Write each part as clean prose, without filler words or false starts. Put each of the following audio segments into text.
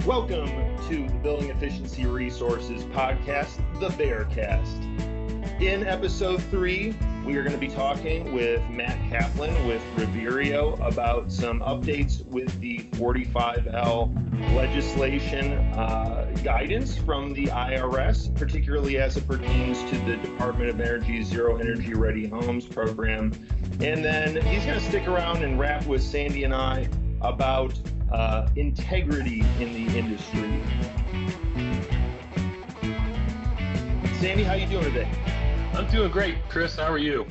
Welcome to the Building Efficiency Resources podcast, the BERcast. In episode 3, we are going to be talking with Matt Kaplan with Reverio about some updates with the 45L legislation guidance from the IRS, particularly as it pertains to the Department of Energy's Zero Energy Ready Homes program. And then he's going to stick around and wrap with Sandy and I about integrity in the industry. Sandy, how you doing today? I'm doing great, Chris. How are you?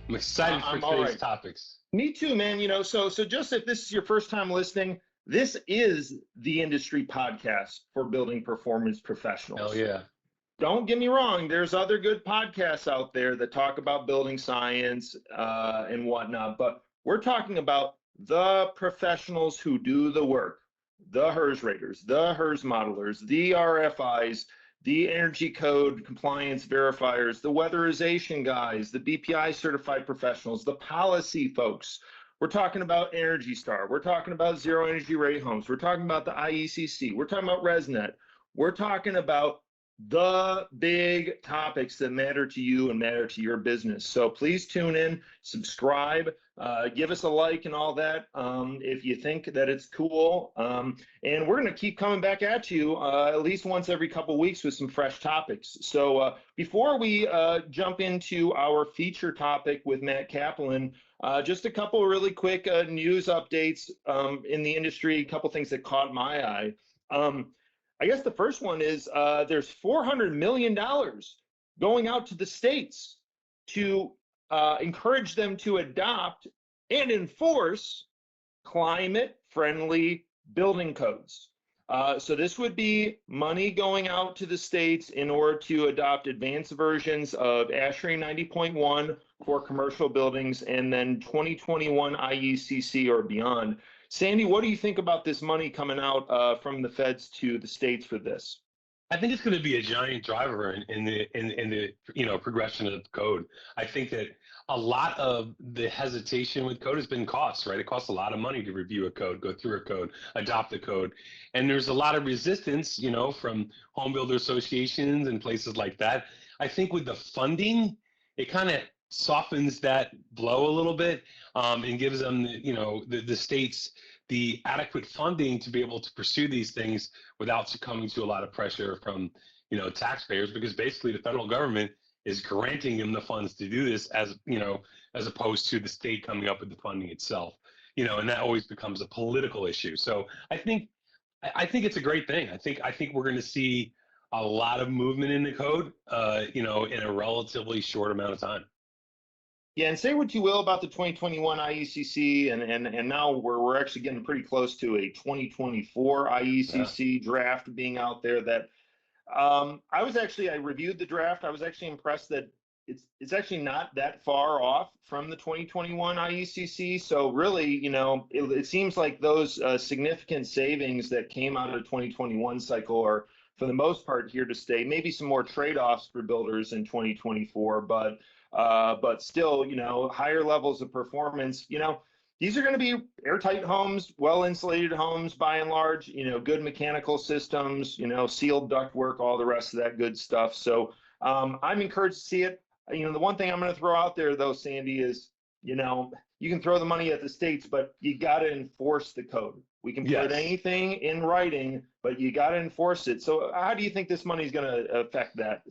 I'm excited for today's topics. Me too, man. You know, so just if this is your first time listening, this is the industry podcast for building performance professionals. Hell yeah. Don't get me wrong. There's other good podcasts out there that talk about building science and whatnot, but we're talking about the professionals who do the work, the HERS raters, the HERS modelers, the RFIs, the energy code compliance verifiers, the weatherization guys, the BPI certified professionals, the policy folks. We're talking about Energy Star. We're talking about Zero Energy Ready Homes. We're talking about the IECC. We're talking about RESNET. We're talking about the big topics that matter to you and matter to your business. So please tune in, subscribe, give us a like and all that if you think that it's cool. And we're going to keep coming back at you at least once every couple of weeks with some fresh topics. So before we jump into our feature topic with Matt Kaplan, just a couple of really quick news updates in the industry, a couple things that caught my eye. I guess the first one is there's $400 million going out to the states to encourage them to adopt and enforce climate-friendly building codes. So this would be money going out to the states in order to adopt advanced versions of ASHRAE 90.1 for commercial buildings and then 2021 IECC or beyond. Sandy, what do you think about this money coming out from the feds to the states for this? I think it's going to be a giant driver in the progression of the code. I think that a lot of the hesitation with code has been costs, right? It costs a lot of money to review a code, go through a code, adopt a code, and there's a lot of resistance, from home builder associations and places like that. I think with the funding, it kind of softens that blow a little bit and gives them, the states the adequate funding to be able to pursue these things without succumbing to a lot of pressure from, taxpayers, because basically the federal government is granting them the funds to do this as opposed to the state coming up with the funding itself, and that always becomes a political issue. So I think it's a great thing. I think we're going to see a lot of movement in the code, in a relatively short amount of time. Yeah, and say what you will about the 2021 IECC, and now we're actually getting pretty close to a 2024 IECC draft being out there. That I reviewed the draft. I was actually impressed that it's actually not that far off from the 2021 IECC. So really, it seems like those significant savings that came out of the 2021 cycle are, for the most part, here to stay. Maybe some more trade-offs for builders in 2024, but still, higher levels of performance. These are going to be airtight homes, well-insulated homes by and large, good mechanical systems, sealed ductwork, all the rest of that good stuff. So I'm encouraged to see it. The one thing I'm going to throw out there, though, Sandy, is, you can throw the money at the states, but you got to enforce the code. We can put anything in writing, but you got to enforce it. So how do you think this money is going to affect that,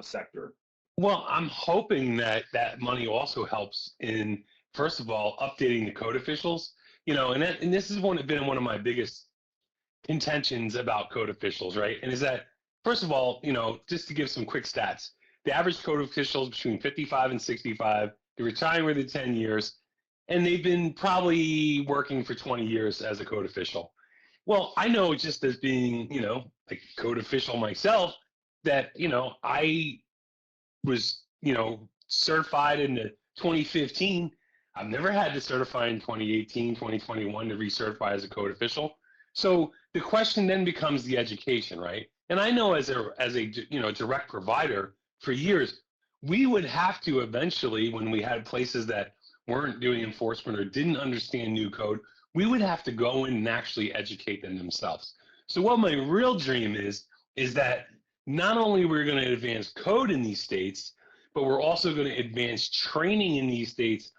sector? Well, I'm hoping that money also helps in, first of all, updating the code officials, and this has been one of my biggest contentions about code officials, right? And is that, first of all, just to give some quick stats, the average code official is between 55 and 65, they're retiring within 10 years, and they've been probably working for 20 years as a code official. Well, I know just as being, a code official myself, that, I was, certified in 2015. I've never had to certify in 2018, 2021 to recertify as a code official. So the question then becomes the education, right? And I know as a direct provider for years, we would have to eventually, when we had places that weren't doing enforcement or didn't understand new code, we would have to go in and actually educate them themselves. So what my real dream is that not only we're going to advance code in these states, but we're also going to advance training in these states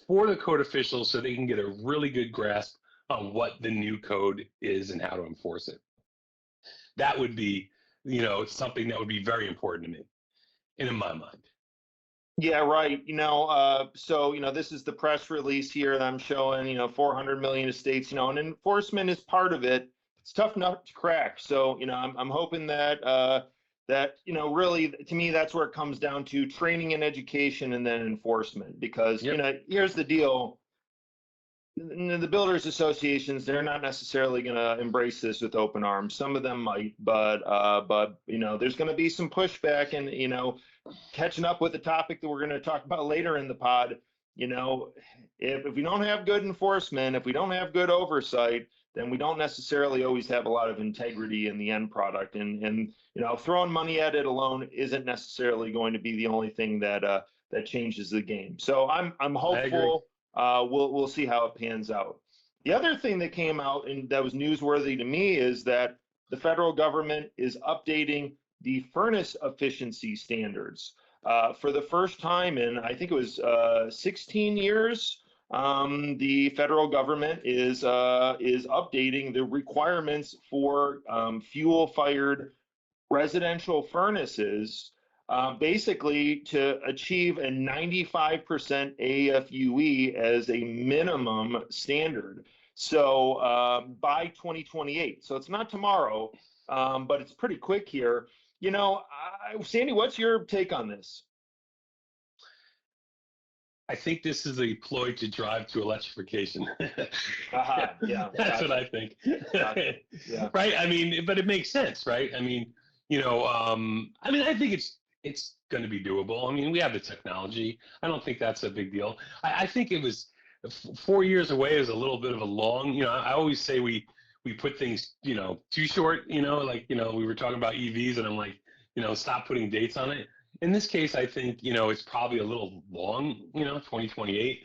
for the code officials so they can get a really good grasp on what the new code is and how to enforce it. That would be, something that would be very important to me, and in my mind. Yeah, right. So, this is the press release here that I'm showing, 400 million estates, and enforcement is part of it. It's tough nut to crack. So, I'm hoping that, really, to me, that's where it comes down to training and education and then enforcement. Because, Yep. here's the deal. The builders associations, they're not necessarily going to embrace this with open arms. Some of them might, but there's going to be some pushback, and catching up with the topic that we're going to talk about later in the pod. If we don't have good enforcement, if we don't have good oversight, then we don't necessarily always have a lot of integrity in the end product. And throwing money at it alone isn't necessarily going to be the only thing that changes the game. So I'm hopeful. We'll see how it pans out. The other thing that came out and that was newsworthy to me is that the federal government is updating the furnace efficiency standards. For the first time in, I think it was 16 years, the federal government is updating the requirements for fuel-fired residential furnaces, basically to achieve a 95% AFUE as a minimum standard. So by 2028. So it's not tomorrow, but it's pretty quick here. Sandy, what's your take on this? I think this is a ploy to drive to electrification. Yeah, That's what I think. Yeah. Right. I mean, but it makes sense, right? I mean, I think it's going to be doable. I mean, we have the technology. I don't think that's a big deal. I think it was 4 years away is a little bit of a long. I always say we put things too short. We were talking about EVs, and I'm like, stop putting dates on it. In this case, I think it's probably a little long. 2028.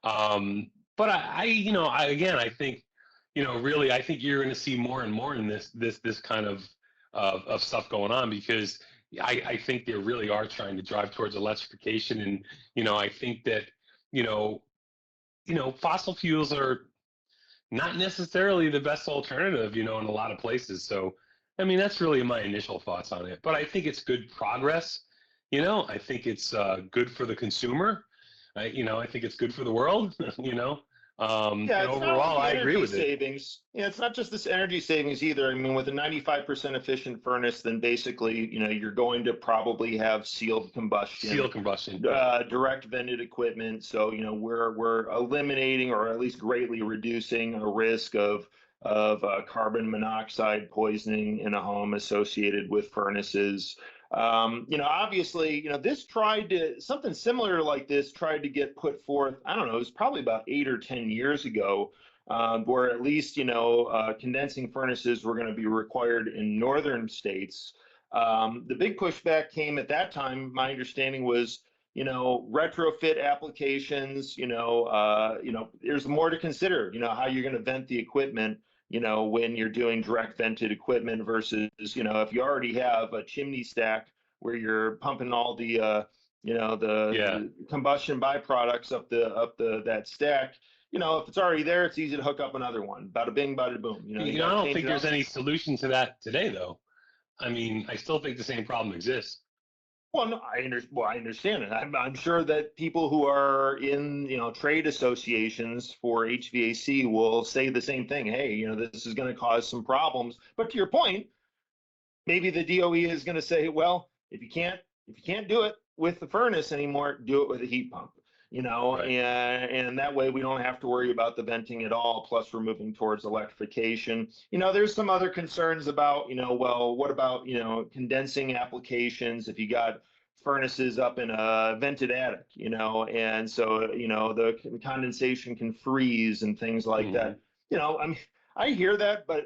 But I think really, I think you're going to see more and more in this kind of stuff going on, because I think they really are trying to drive towards electrification. And I think that fossil fuels are not necessarily the best alternative in a lot of places. So I mean, that's really my initial thoughts on it. But I think it's good progress. I think it's good for the consumer. I think it's good for the world. Yeah, And it's not overall, the I agree energy with it. savings. Yeah, it's not just this energy savings either. I mean, with a 95% efficient furnace, then basically, you're going to probably have sealed combustion, Seal combustion. direct vented equipment. So, we're eliminating or at least greatly reducing a risk of carbon monoxide poisoning in a home associated with furnaces. Obviously, this something similar like this tried to get put forth. I don't know, it was probably about 8 or 10 years ago, where at least, condensing furnaces were going to be required in northern states. The big pushback came at that time, my understanding was, retrofit applications, there's more to consider, how you're going to vent the equipment when you're doing direct vented equipment versus, if you already have a chimney stack where you're pumping all the, the combustion byproducts up that stack, if it's already there, it's easy to hook up another one. Bada bing, bada boom. I don't think there's any solution to that today, though. I mean, I still think the same problem exists. Well, no, I understand it. I'm sure that people who are in, trade associations for HVAC will say the same thing. Hey, this is going to cause some problems. But to your point, maybe the DOE is going to say, well, if you can't do it with the furnace anymore, do it with a heat pump. Right. And that way we don't have to worry about the venting at all. Plus, we're moving towards electrification. There's some other concerns about, well, what about, condensing applications if you got furnaces up in a vented attic, and so, the condensation can freeze and things like that. I mean, I hear that, but,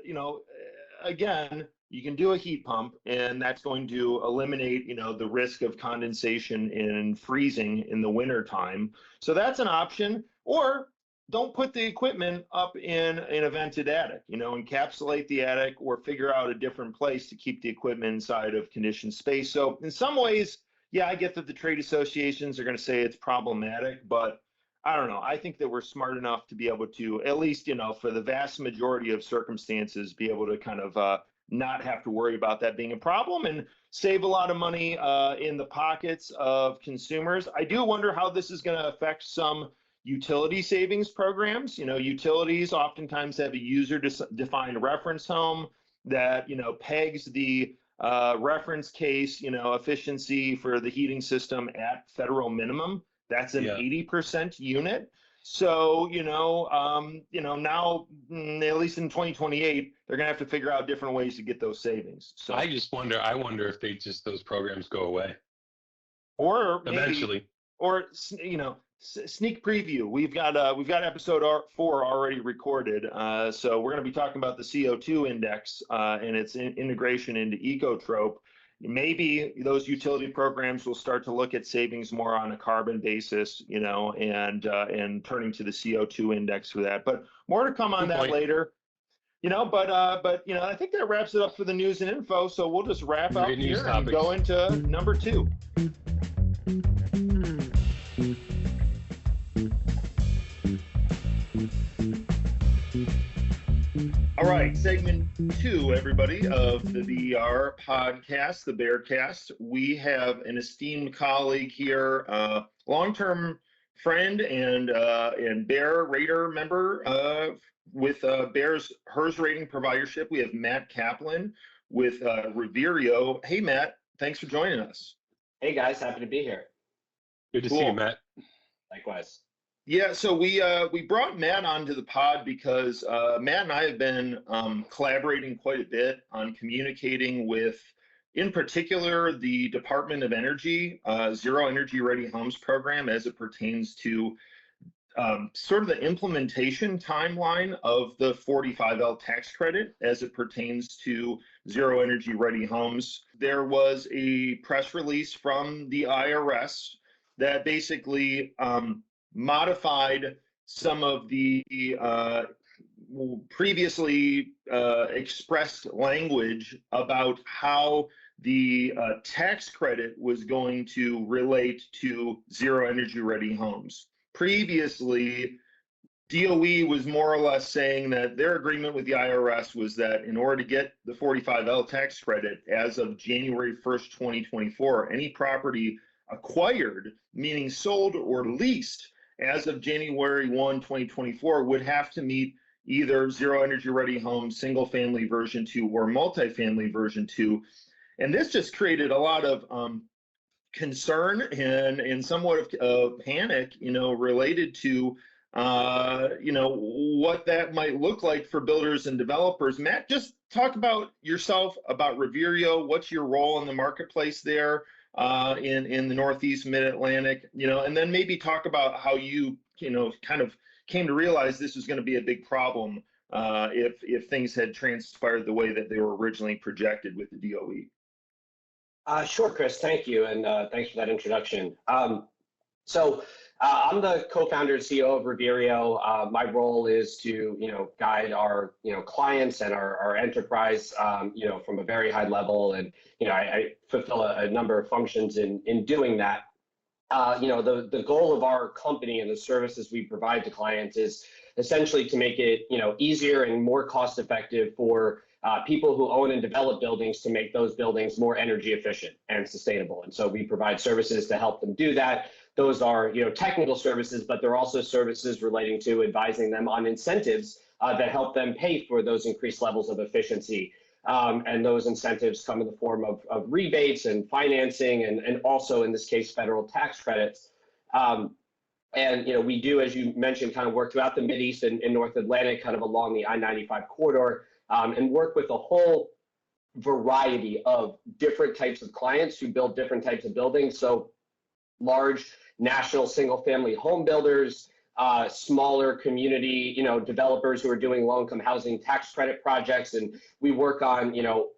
again, you can do a heat pump, and that's going to eliminate, the risk of condensation and freezing in the winter time. So that's an option. Or don't put the equipment up in a vented attic, encapsulate the attic or figure out a different place to keep the equipment inside of conditioned space. So in some ways, yeah, I get that the trade associations are going to say it's problematic, but I don't know. I think that we're smart enough to be able to, at least, for the vast majority of circumstances, be able to kind of not have to worry about that being a problem and save a lot of money in the pockets of consumers. I do wonder how this is going to affect some utility savings programs. Utilities oftentimes have a user-defined reference home that, pegs the reference case, efficiency for the heating system at federal minimum. That's an 80% unit. So, now, at least in 2028, they're going to have to figure out different ways to get those savings. So I wonder if those programs go away. Or maybe, eventually. Or, sneak preview. We've got episode 4 already recorded. So we're going to be talking about the CO2 index and its integration into Ecotrope. Maybe those utility programs will start to look at savings more on a carbon basis, and turning to the CO2 index for that. But more to come on that later. But I think that wraps it up for the news and info. So we'll just wrap up here and go into number 2. All right, segment 2, everybody, of the BER podcast, the BERcast. We have an esteemed colleague here, long-term friend and BER Rater member with BER's HERS rating providership. We have Matt Kaplan with Reverio. Hey, Matt, thanks for joining us. Hey, guys, happy to be here. Good to see you, Matt. Likewise. Yeah, so we brought Matt onto the pod because Matt and I have been collaborating quite a bit on communicating with, in particular, the Department of Energy Zero Energy Ready Homes program as it pertains to sort of the implementation timeline of the 45L tax credit as it pertains to Zero Energy Ready Homes. There was a press release from the IRS that basically modified some of the previously expressed language about how the tax credit was going to relate to Zero Energy Ready Homes. Previously, DOE was more or less saying that their agreement with the IRS was that in order to get the 45L tax credit as of January 1st, 2024, any property acquired, meaning sold or leased, as of January 1, 2024, would have to meet either Zero Energy Ready Home Single Family Version 2 or Multifamily Version 2. And this just created a lot of concern and somewhat of panic, related to, what that might look like for builders and developers. Matt, just talk about yourself, about Reverio. What's your role in the marketplace there? In the Northeast Mid-Atlantic, and then maybe talk about how you, kind of came to realize this was going to be a big problem if things had transpired the way that they were originally projected with the DOE. Sure, Chris, thank you, and thanks for that introduction. So I'm the co-founder and CEO of Reverio. My role is to, guide our, clients and our enterprise, from a very high level, and I fulfill a number of functions in doing that. The goal of our company and the services we provide to clients is essentially to make it, easier and more cost-effective for people who own and develop buildings to make those buildings more energy efficient and sustainable. And so we provide services to help them do that. Those are, technical services, but they're also services relating to advising them on incentives that help them pay for those increased levels of efficiency. And those incentives come in the form of rebates and financing, and also, in this case, federal tax credits. And we do, as you mentioned, kind of work throughout the Mideast and North Atlantic, kind of along the I-95 corridor, and work with a whole variety of different types of clients who build different types of buildings. So large national single-family home builders, smaller community, developers who are doing low-income housing tax credit projects, and we work on,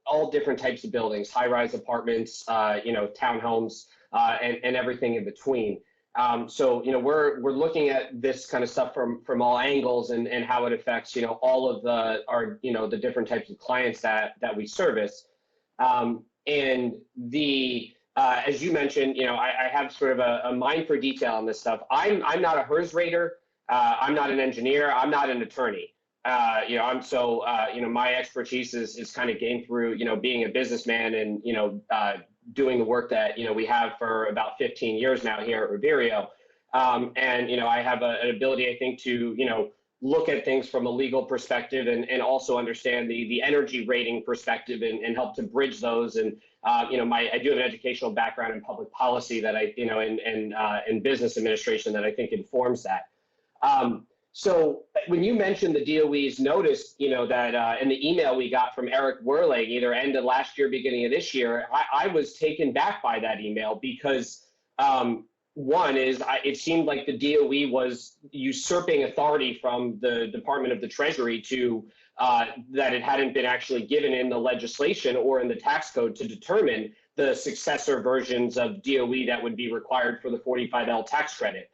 all different types of buildings, high-rise apartments, townhomes, and everything in between. So, we're looking at this kind of stuff from all angles and how it affects, all of the different types of clients that we service. And as you mentioned, I have sort of a mind for detail on this stuff. I'm not a HERS rater. I'm not an engineer. I'm not an attorney. My expertise is kind of gained through, being a businessman and, doing the work that, we have for about 15 years now here at Reverio. I have an ability, I think, to, look at things from a legal perspective and also understand the energy rating perspective and help to bridge those. And, I do have an educational background in public policy that in business administration that I think informs that. So when you mentioned the DOE's notice, that in the email we got from Eric Werling, either end of last year, beginning of this year, I was taken back by that email because one is it seemed like the DOE was usurping authority from the Department of the Treasury to that it hadn't been actually given in the legislation or in the tax code to determine the successor versions of DOE that would be required for the 45L tax credit.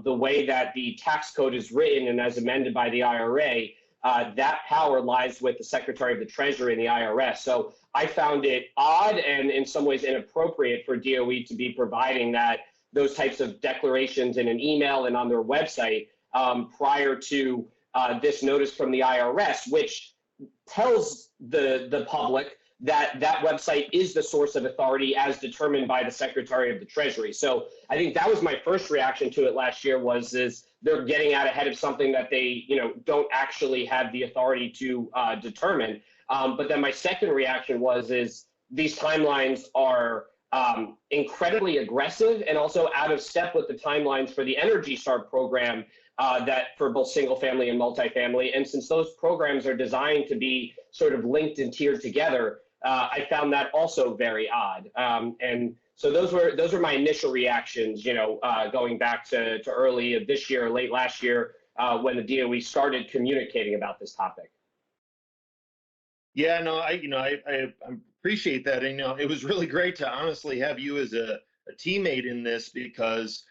The way that the tax code is written and as amended by the IRA, that power lies with the Secretary of the Treasury and the IRS. So I found it odd and in some ways inappropriate for DOE to be providing those types of declarations in an email and on their website prior to this notice from the IRS, which tells the public that website is the source of authority as determined by the Secretary of the Treasury. So I think that was my first reaction to it last year is they're getting out ahead of something that they don't actually have the authority to determine. But then my second reaction is these timelines are incredibly aggressive and also out of step with the timelines for the Energy Star program that for both single family and multifamily. And since those programs are designed to be sort of linked and tiered together, I found that also very odd. And so those were my initial reactions, going back to early this year, late last year, when the DOE started communicating about this topic. Yeah, no, I appreciate that. And, it was really great to honestly have you as a teammate in this because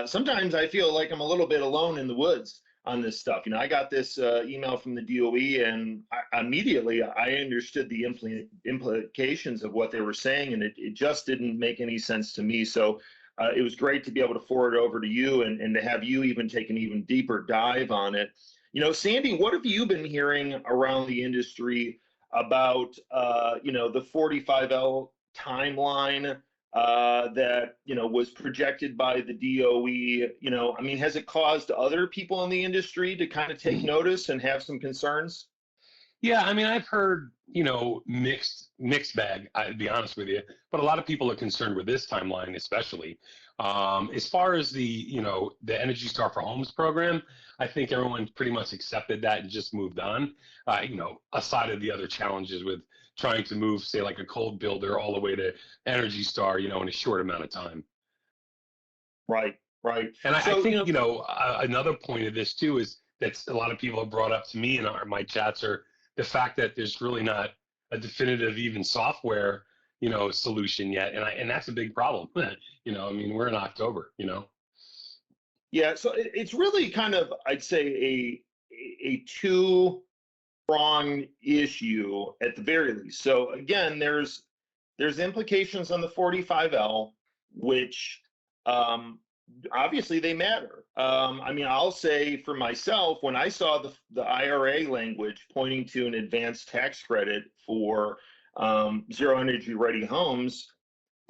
sometimes I feel like I'm a little bit alone in the woods on this stuff. I got this email from the DOE and immediately I understood the implications of what they were saying, and it just didn't make any sense to me. So it was great to be able to forward it over to you and to have you even take an even deeper dive on it. Sandy, what have you been hearing around the industry about, the 45L timeline that, was projected by the DOE? Has it caused other people in the industry to kind of take notice and have some concerns? Yeah, I've heard, mixed bag, I'd be honest with you, but a lot of people are concerned with this timeline, especially. As far as the Energy Star for Homes program, I think everyone pretty much accepted that and just moved on, aside of the other challenges with trying to move, say, like a cold builder all the way to Energy Star, in a short amount of time. Right. And I think, another point of this too is that a lot of people have brought up to me in my chats are the fact that there's really not a definitive even software, solution yet. And that's a big problem. We're in October, Yeah, so it's really kind of, I'd say, a two-pronged issue at the very least. So again, there's implications on the 45L, which obviously they matter. I'll say for myself, when I saw the IRA language pointing to an advanced tax credit for zero energy ready homes,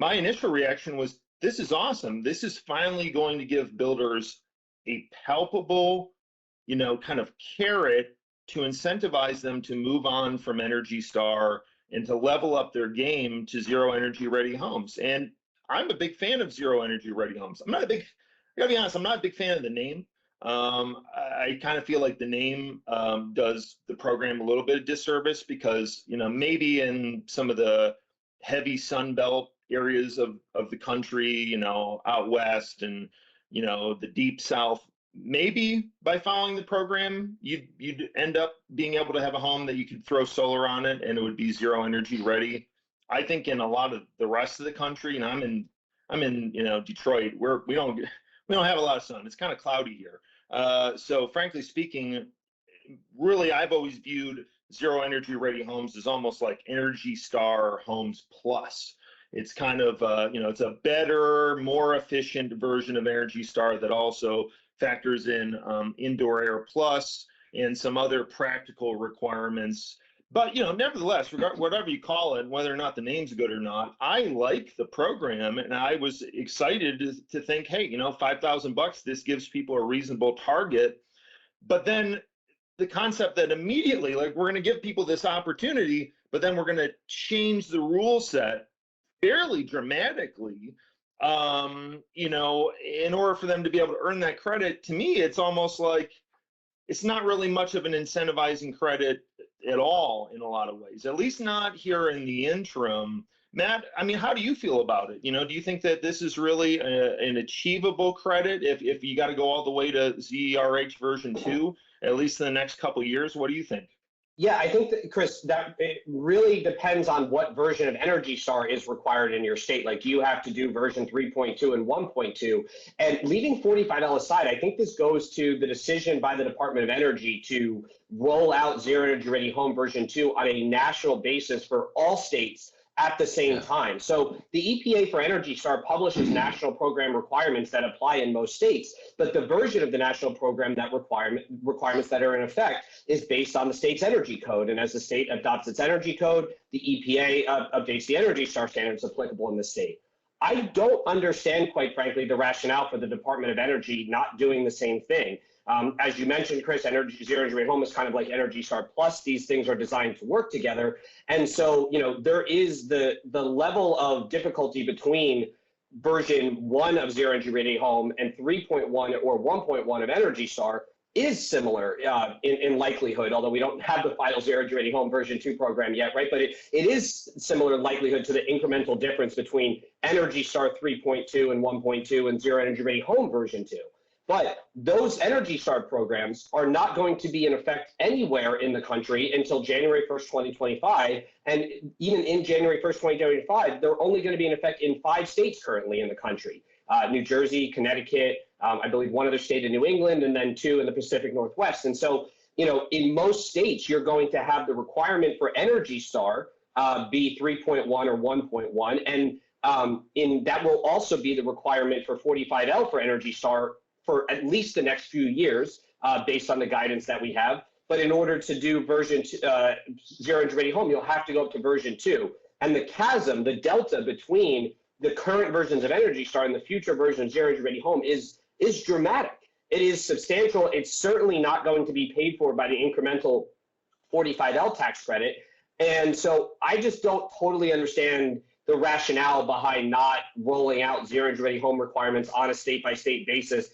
my initial reaction was, this is awesome. This is finally going to give builders a palpable, kind of carrot to incentivize them to move on from Energy Star and to level up their game to zero energy ready homes. And I'm a big fan of zero energy ready homes. I gotta be honest, I'm not a big fan of the name. I kind of feel like the name does the program a little bit of disservice because, maybe in some of the heavy Sun Belt areas of the country, out west and, the deep South, maybe by following the program, you'd end up being able to have a home that you could throw solar on it and it would be zero energy ready. I think in a lot of the rest of the country, and I'm in Detroit, We don't have a lot of sun. It's kind of cloudy here. So frankly speaking, really, I've always viewed zero energy ready homes as almost like Energy Star Homes Plus. It's kind of, it's a better, more efficient version of Energy Star that also factors in indoor air plus and some other practical requirements. But, nevertheless, whatever you call it, whether or not the name's good or not, I like the program, and I was excited to think, hey, $5,000, this gives people a reasonable target. But then the concept that immediately, like, we're going to give people this opportunity, but then we're going to change the rule set fairly dramatically, in order for them to be able to earn that credit. To me, it's almost like it's not really much of an incentivizing credit at all in a lot of ways, at least not here in the interim. Matt, I mean, how do you feel about it? Do you think that this is really an achievable credit if you got to go all the way to ZERH version 2, at least in the next couple of years? What do you think? Yeah, I think that, Chris, that it really depends on what version of Energy Star is required in your state. Like, do you have to do version 3.2 and 1.2? And leaving 45L aside, I think this goes to the decision by the Department of Energy to roll out Zero Energy Ready Home version 2 on a national basis for all states at the same time. So the EPA for Energy Star publishes national program requirements that apply in most states, but the version of the national program that requirements that are in effect is based on the state's energy code. And as the state adopts its energy code, the EPA updates the Energy Star standards applicable in the state. I don't understand, quite frankly, the rationale for the Department of Energy not doing the same thing. As you mentioned, Chris, Zero Energy Ready Home is kind of like Energy Star Plus. These things are designed to work together. And so, there is the level of difficulty between version 1 of Zero Energy Ready Home and 3.1 or 1.1 of Energy Star is similar in likelihood, although we don't have the final Zero Energy Ready Home version 2 program yet, right? But it is similar in likelihood to the incremental difference between Energy Star 3.2 and 1.2 and Zero Energy Ready Home version 2. But those Energy Star programs are not going to be in effect anywhere in the country until January 1st, 2025. And even in January 1st, 2025, they're only going to be in effect in 5 states currently in the country. New Jersey, Connecticut, I believe one other state in New England, and then 2 in the Pacific Northwest. And so, in most states, you're going to have the requirement for Energy Star be 3.1 or 1.1. And that will also be the requirement for 45L for Energy Star for at least the next few years, based on the guidance that we have. But in order to do version Zero Energy Ready Home, you'll have to go up to version 2. And the chasm, the delta between the current versions of Energy Star and the future version of Zero Energy Ready Home is dramatic. It is substantial. It's certainly not going to be paid for by the incremental 45L tax credit. And so I just don't totally understand the rationale behind not rolling out Zero Energy Ready Home requirements on a state-by-state basis.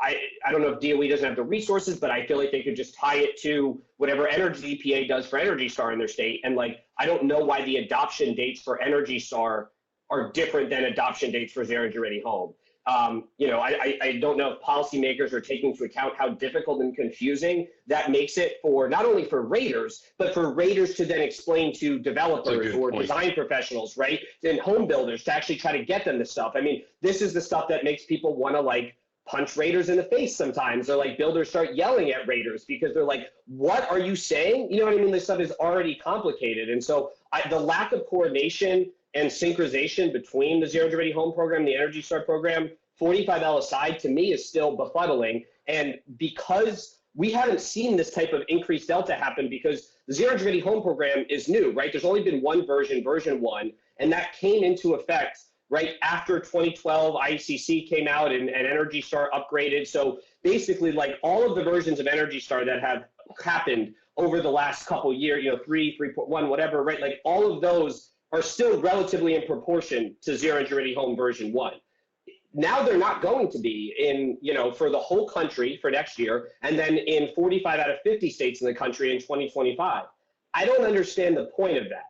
I don't know if DOE doesn't have the resources, but I feel like they could just tie it to whatever Energy EPA does for Energy Star in their state. And I don't know why the adoption dates for Energy Star are different than adoption dates for Zero Energy Ready Home. I don't know if policymakers are taking into account how difficult and confusing that makes it for not only for raters, but for raters to then explain to developers or design professionals, right? And home builders to actually try to get them this stuff. I mean, this is the stuff that makes people want to punch raters in the face sometimes, or builders start yelling at raters because they're like, what are you saying? You know what I mean? This stuff is already complicated. And so the lack of coordination and synchronization between the Zero Energy Ready Home program and the Energy Star program, 45L aside, to me is still befuddling. And because we haven't seen this type of increased delta happen, because the Zero Energy Ready Home program is new, right? There's only been one version, version 1, and that came into effect right after 2012 IECC came out and Energy Star upgraded. So basically, all of the versions of Energy Star that have happened over the last couple years, 3.1, whatever, right? All of those are still relatively in proportion to Zero Energy Ready Home version 1. Now they're not going to be in, for the whole country for next year, and then in 45 out of 50 states in the country in 2025. I don't understand the point of that.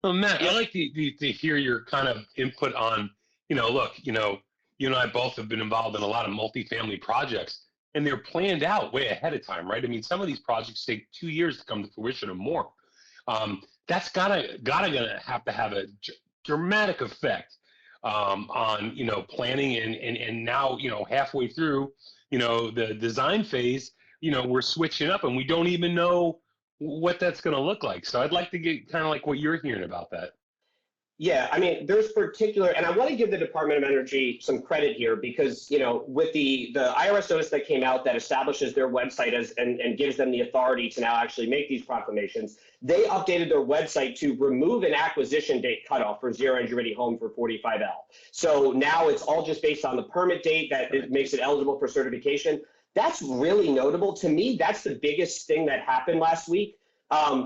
Well, Matt, I'd like to hear your kind of input on, look, you and I both have been involved in a lot of multifamily projects, and they're planned out way ahead of time, right? I mean, some of these projects take 2 years to come to fruition or more. That's gotta have to have a dramatic effect on, planning and now, halfway through, the design phase, we're switching up and we don't even know what that's going to look like. So I'd like to get kind of like what you're hearing about that. Yeah, I mean, there's particular, and I want to give the Department of Energy some credit here because, with the IRS notice that came out that establishes their website as and gives them the authority to now actually make these proclamations, they updated their website to remove an acquisition date cutoff for zero energy ready home for 45L. So now it's all just based on the permit date that it makes it eligible for certification. That's really notable. To me, that's the biggest thing that happened last week.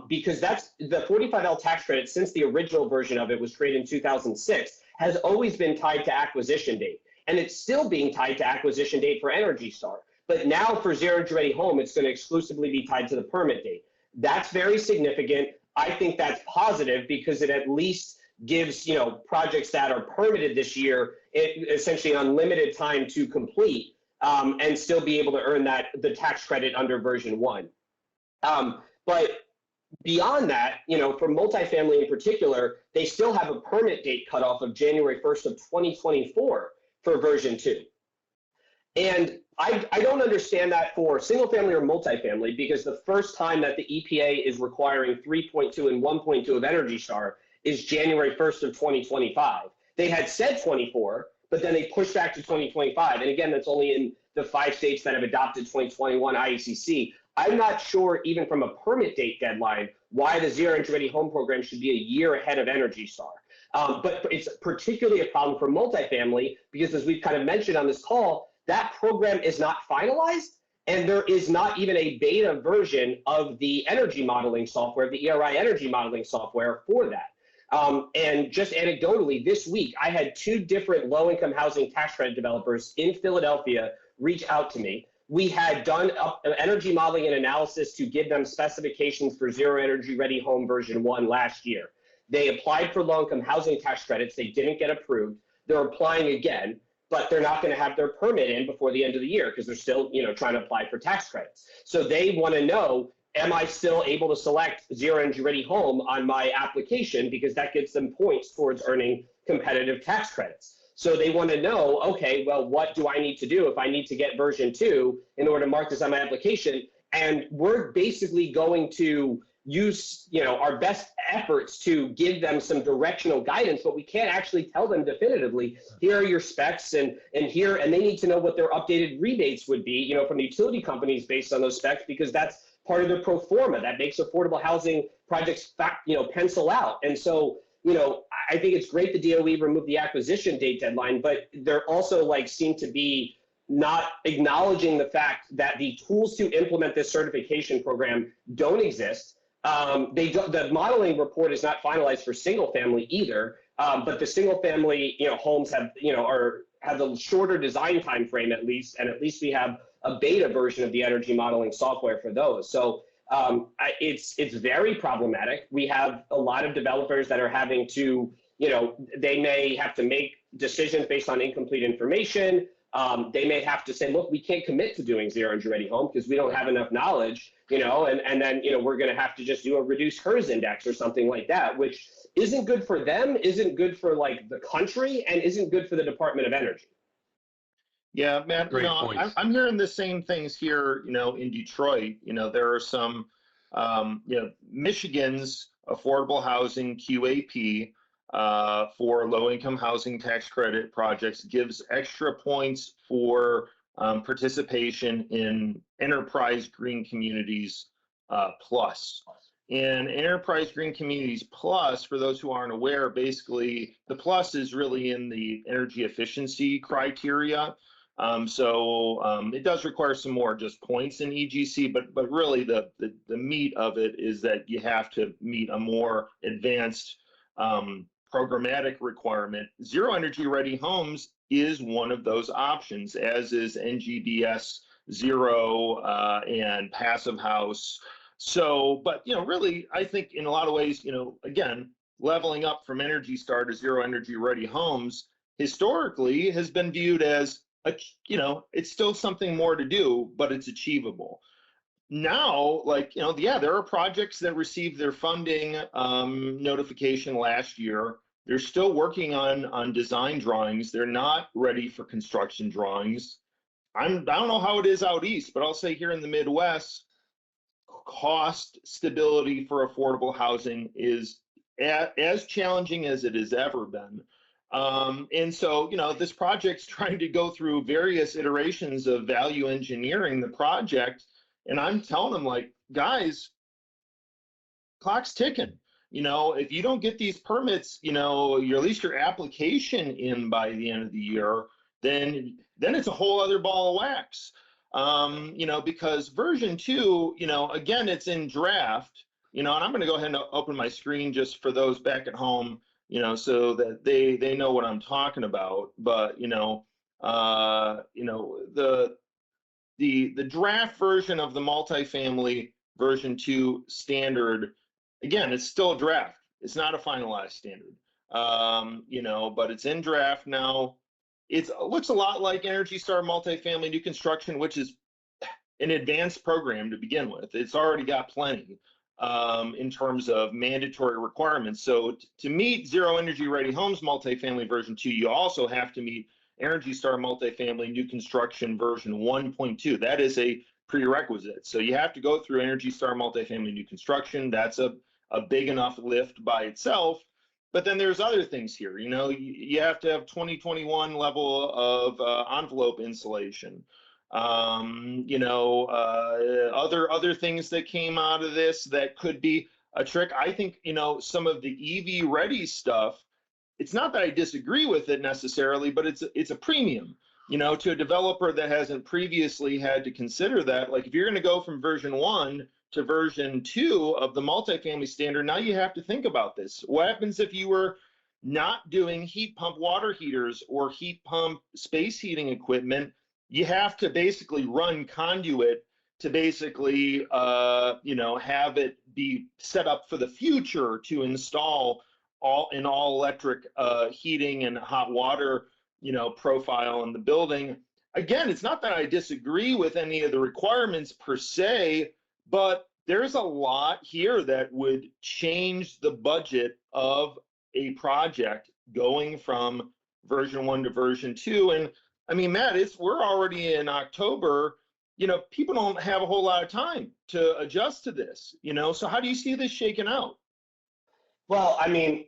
Because that's the 45L tax credit since the original version of it was created in 2006 has always been tied to acquisition date. And it's still being tied to acquisition date for Energy Star. But now for zero energy ready home, it's going to exclusively be tied to the permit date. That's very significant. I think that's positive because it at least gives, projects that are permitted this year, essentially unlimited time to complete and still be able to earn the tax credit under version 1. But beyond that, for multifamily in particular, they still have a permit date cutoff of January 1st of 2024 for version 2. And I don't understand that for single family or multifamily because the first time that the EPA is requiring 3.2 and 1.2 of Energy Star is January 1st of 2025. They had said 24, but then they pushed back to 2025. And again, that's only in the 5 states that have adopted 2021 IECC. I'm not sure, even from a permit date deadline, why the zero energy ready home program should be a year ahead of Energy Star. But it's particularly a problem for multifamily because, as we've kind of mentioned on this call, that program is not finalized, and there is not even a beta version of the energy modeling software, the ERI energy modeling software for that. And just anecdotally, this week, I had 2 different low-income housing tax credit developers in Philadelphia reach out to me. We had done energy modeling and analysis to give them specifications for zero energy ready home version 1 last year. They applied for low-income housing tax credits. They didn't get approved. They're applying again, but they're not going to have their permit in before the end of the year because they're still, trying to apply for tax credits. So they want to know, am I still able to select zero energy ready home on my application because that gives them points towards earning competitive tax credits. So they want to know, okay, well, what do I need to do if I need to get version 2 in order to mark this on my application? And we're basically going to use, our best efforts to give them some directional guidance, but we can't actually tell them definitively, here are your specs and they need to know what their updated rebates would be, from the utility companies based on those specs, because that's part of the pro forma that makes affordable housing projects, pencil out. And so, I think it's great the DOE removed the acquisition date deadline, but they're also seem to be not acknowledging the fact that the tools to implement this certification program don't exist. The modeling report is not finalized for single family either, but the single family homes have have a shorter design time frame at least, and at least we have a beta version of the energy modeling software for those. So it's very problematic. We have a lot of developers that are having to, they may have to make decisions based on incomplete information. They may have to say, look, we can't commit to doing zero energy ready home because we don't have enough knowledge, and then, we're going to have to just do a reduced HERS index or something like that, which isn't good for them, isn't good for the country, and isn't good for the Department of Energy. Yeah, Matt, Great points. I'm hearing the same things here, in Detroit. There are some, Michigan's affordable housing QAP for low-income housing tax credit projects gives extra points for participation in Enterprise Green Communities Plus. And Enterprise Green Communities Plus, for those who aren't aware, basically the plus is really in the energy efficiency criteria. It does require some more just points in EGC, but really the meat of it is that you have to meet a more advanced programmatic requirement. Zero energy ready homes is one of those options, as is NGDS Zero and Passive House. So, but really, I think in a lot of ways, again, leveling up from Energy Star to zero energy ready homes historically has been viewed as it's still something more to do, but it's achievable. Now, there are projects that received their funding notification last year They're still working on design drawings. They're not ready for construction drawings. I don't know how it is out east, but I'll say here in the Midwest, cost stability for affordable housing is as challenging as it has ever been. And so, this project's trying to go through various iterations of value engineering the project. And I'm telling them, like, guys, clock's ticking. If you don't get these permits, at least your application in by the end of the year, then it's a whole other ball of wax. Because version 2, again, it's in draft, and I'm going to go ahead and open my screen just for those back at home, so that they know what I'm talking about. But, the draft version of the multifamily version 2 standard, again, it's still a draft. It's not a finalized standard, but it's in draft now. It looks a lot like Energy Star multifamily new construction, which is an advanced program to begin with. It's already got plenty in terms of mandatory requirements. So to meet Zero Energy Ready Homes multifamily version 2, you also have to meet Energy Star multifamily new construction version 1.2. That is a prerequisite. So you have to go through Energy Star multifamily new construction. That's a big enough lift by itself. But then there's other things here. You have to have 2021 level of envelope insulation. Other things that came out of this that could be a trick. I think, some of the EV ready stuff, it's not that I disagree with it necessarily, but it's a premium, to a developer that hasn't previously had to consider that. Like, if you're going to go from version 1 to version 2 of the multifamily standard, now you have to think about this. What happens if you were not doing heat pump water heaters or heat pump space heating equipment? You have to basically run conduit to basically, have it be set up for the future to install all electric heating and hot water, profile in the building. Again, it's not that I disagree with any of the requirements per se, but there's a lot here that would change the budget of a project going from version 1 to version 2. And I mean, Matt, we're already in October. People don't have a whole lot of time to adjust to this, so how do you see this shaking out? Well, I mean,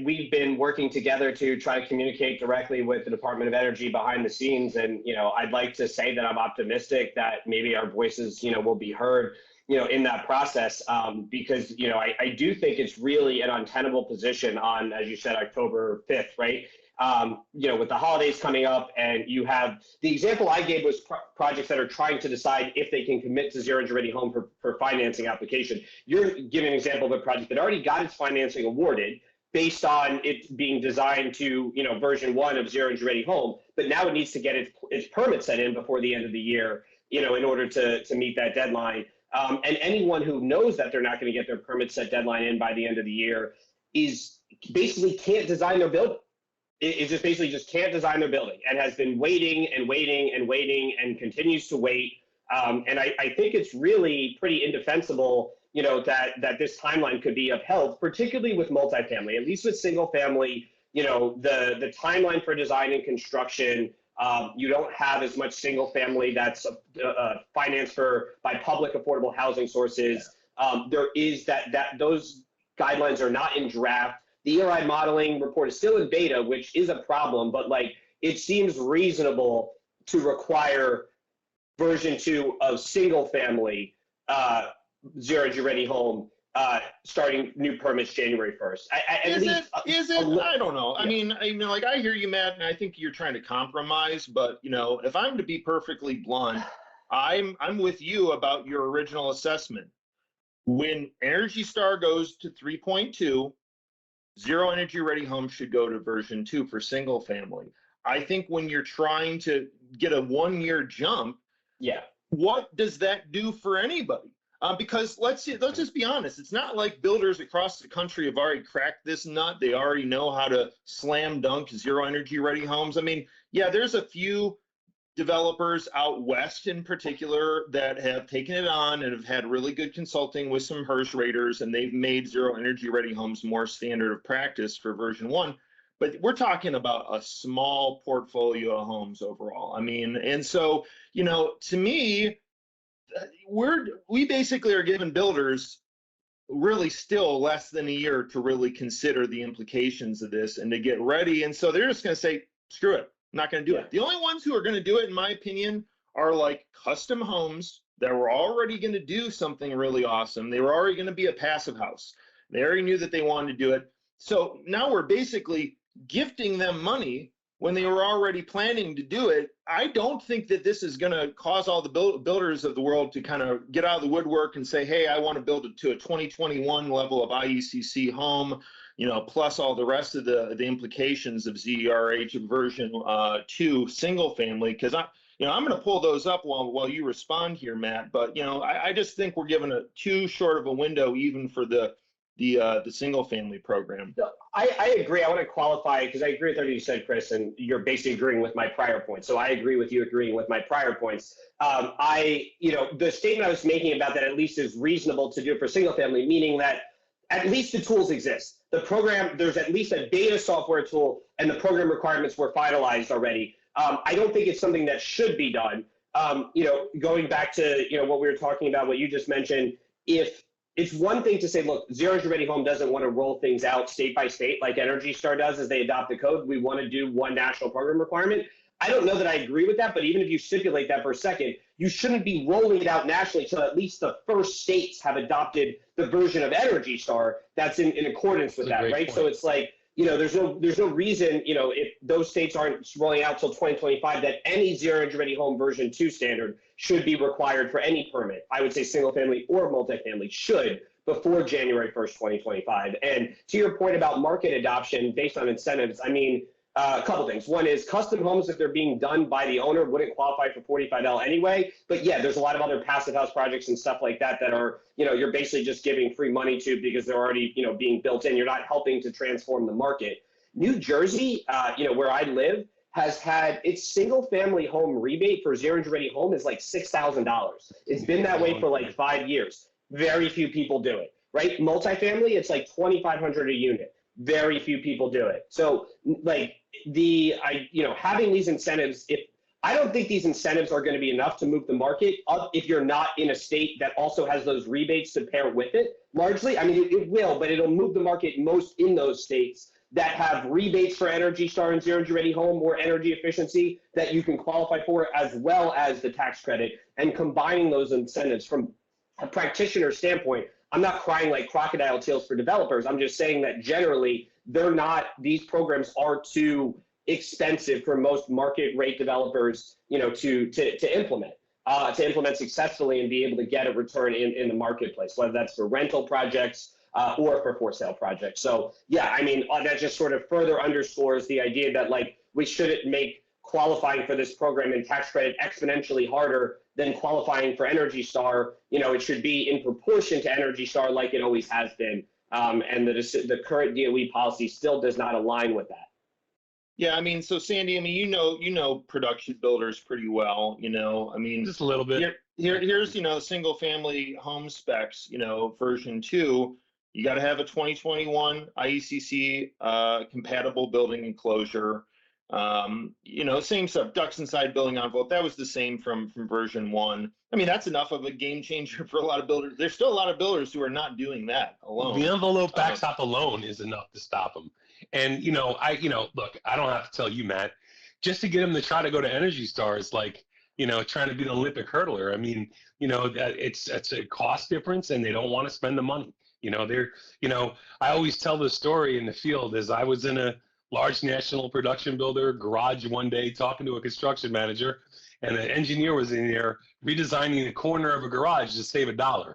we've been working together to try to communicate directly with the Department of Energy behind the scenes. And, I'd like to say that I'm optimistic that maybe our voices, will be heard, in that process, because, I do think it's really an untenable position on, as you said, October 5th, right? With the holidays coming up, and you have the example I gave was projects that are trying to decide if they can commit to Zero Energy Ready Home for financing application. You're giving an example of a project that already got its financing awarded based on it being designed to, version 1 of Zero Energy Ready Home, but now it needs to get its permit set in before the end of the year, in order to meet that deadline. And anyone who knows that they're not going to get their permit set deadline in by the end of the year is basically can't design their building. It just basically just can't design their building and has been waiting and waiting and waiting and continues to wait. And I think it's really pretty indefensible, that this timeline could be upheld, particularly with multifamily. At least with single family, the timeline for design and construction, you don't have as much single family that's financed by public affordable housing sources. There is that those guidelines are not in draft. The ERI modeling report is still in beta, which is a problem, but it seems reasonable to require version 2 of single family Zero Energy Ready Home starting new permits January 1st. Is it? I don't know. Yeah. I mean, I hear you, Matt, and I think you're trying to compromise, but if I'm to be perfectly blunt, I'm with you about your original assessment. When Energy Star goes to 3.2, Zero Energy Ready Home should go to version 2 for single family. I think when you're trying to get a 1-year jump, what does that do for anybody? Because let's just be honest, it's not like builders across the country have already cracked this nut. They already know how to slam dunk Zero Energy Ready Homes. I mean, yeah, there's a few developers out west in particular that have taken it on and have had really good consulting with some Hirsch raters, and they've made zero energy ready homes more standard of practice for version 1. But we're talking about a small portfolio of homes overall. I mean, and so, you know, to me, we basically are giving builders really still less than a year to really consider the implications of this and to get ready. And so they're just going to say, screw it, I'm not going to do it. The only ones who are going to do it, in my opinion, are like custom homes that were already going to do something really awesome. They were already going to be a passive house. They already knew that they wanted to do it. So now we're basically gifting them money when they were already planning to do it. I don't think that this is going to cause all the builders of the world to kind of get out of the woodwork and say, hey, I want to build it to a 2021 level of IECC home, you know, plus all the rest of the implications of ZERH version 2 single family. Because I'm going to pull those up while you respond here, Matt. But, you know, I just think we're given too short of a window even for the single family program. I agree. I want to qualify because I agree with everything you said, Chris, and you're basically agreeing with my prior points. So I agree with you agreeing with my prior points. The statement I was making about that at least is reasonable to do it for single family, meaning that at least the tools exist. The program, there's at least a beta software tool, and the program requirements were finalized already. I don't think it's something that should be done. Going back to what we were talking about, what you just mentioned, if it's one thing to say, look, Zero Energy Ready Home doesn't want to roll things out state by state like Energy Star does as they adopt the code. We want to do one national program requirement. I don't know that I agree with that, but even if you stipulate that for a second, you shouldn't be rolling it out nationally until at least the first states have adopted the version of Energy Star that's in accordance with that, right? Point. So it's like, there's no reason, if those states aren't rolling out till 2025, that any Zero Energy Ready Home version 2 standard should be required for any permit. I would say single family or multifamily should before January 1st, 2025. And to your point about market adoption based on incentives, I mean, a couple things. One is custom homes, if they're being done by the owner, wouldn't qualify for 45L anyway. But yeah, there's a lot of other passive house projects and stuff like that that are, you're basically just giving free money to because they're already, being built in. You're not helping to transform the market. New Jersey, where I live, has had its single family home rebate for Zero Energy Ready Home is like $6,000. It's been that way for like 5 years. Very few people do it, right? Multifamily, it's like $2,500 a unit. Very few people do it. So like having these incentives, I don't think these incentives are going to be enough to move the market up if you're not in a state that also has those rebates to pair with it. Largely, I mean, it will, but it'll move the market most in those states that have rebates for Energy Star and Zero Energy Ready Home or energy efficiency that you can qualify for, as well as the tax credit. And combining those incentives from a practitioner standpoint, I'm not crying like crocodile tears for developers. I'm just saying that generally these programs are too expensive for most market rate developers, to implement successfully and be able to get a return in the marketplace, whether that's for rental projects or for sale projects. So yeah, I mean, that just sort of further underscores the idea that like we shouldn't make qualifying for this program and tax credit exponentially harder than qualifying for Energy Star. It should be in proportion to Energy Star like it always has been. And the current DOE policy still does not align with that. Yeah, I mean, so Sandy, I mean, you know production builders pretty well, I mean, just a little bit. Here's single family home specs, version 2. You got to have a 2021 IECC compatible building enclosure. Same stuff, ducts inside building envelope. That was the same from version 1. I mean, that's enough of a game changer for a lot of builders. There's still a lot of builders who are not doing that alone. The envelope backstop alone is enough to stop them. And, look, I don't have to tell you, Matt, just to get them to try to go to Energy Star is like, trying to be the Olympic hurdler. I mean, it's a cost difference and they don't want to spend the money. I always tell the story in the field as I was in a large national production builder garage one day talking to a construction manager, and an engineer was in there redesigning the corner of a garage to save $1.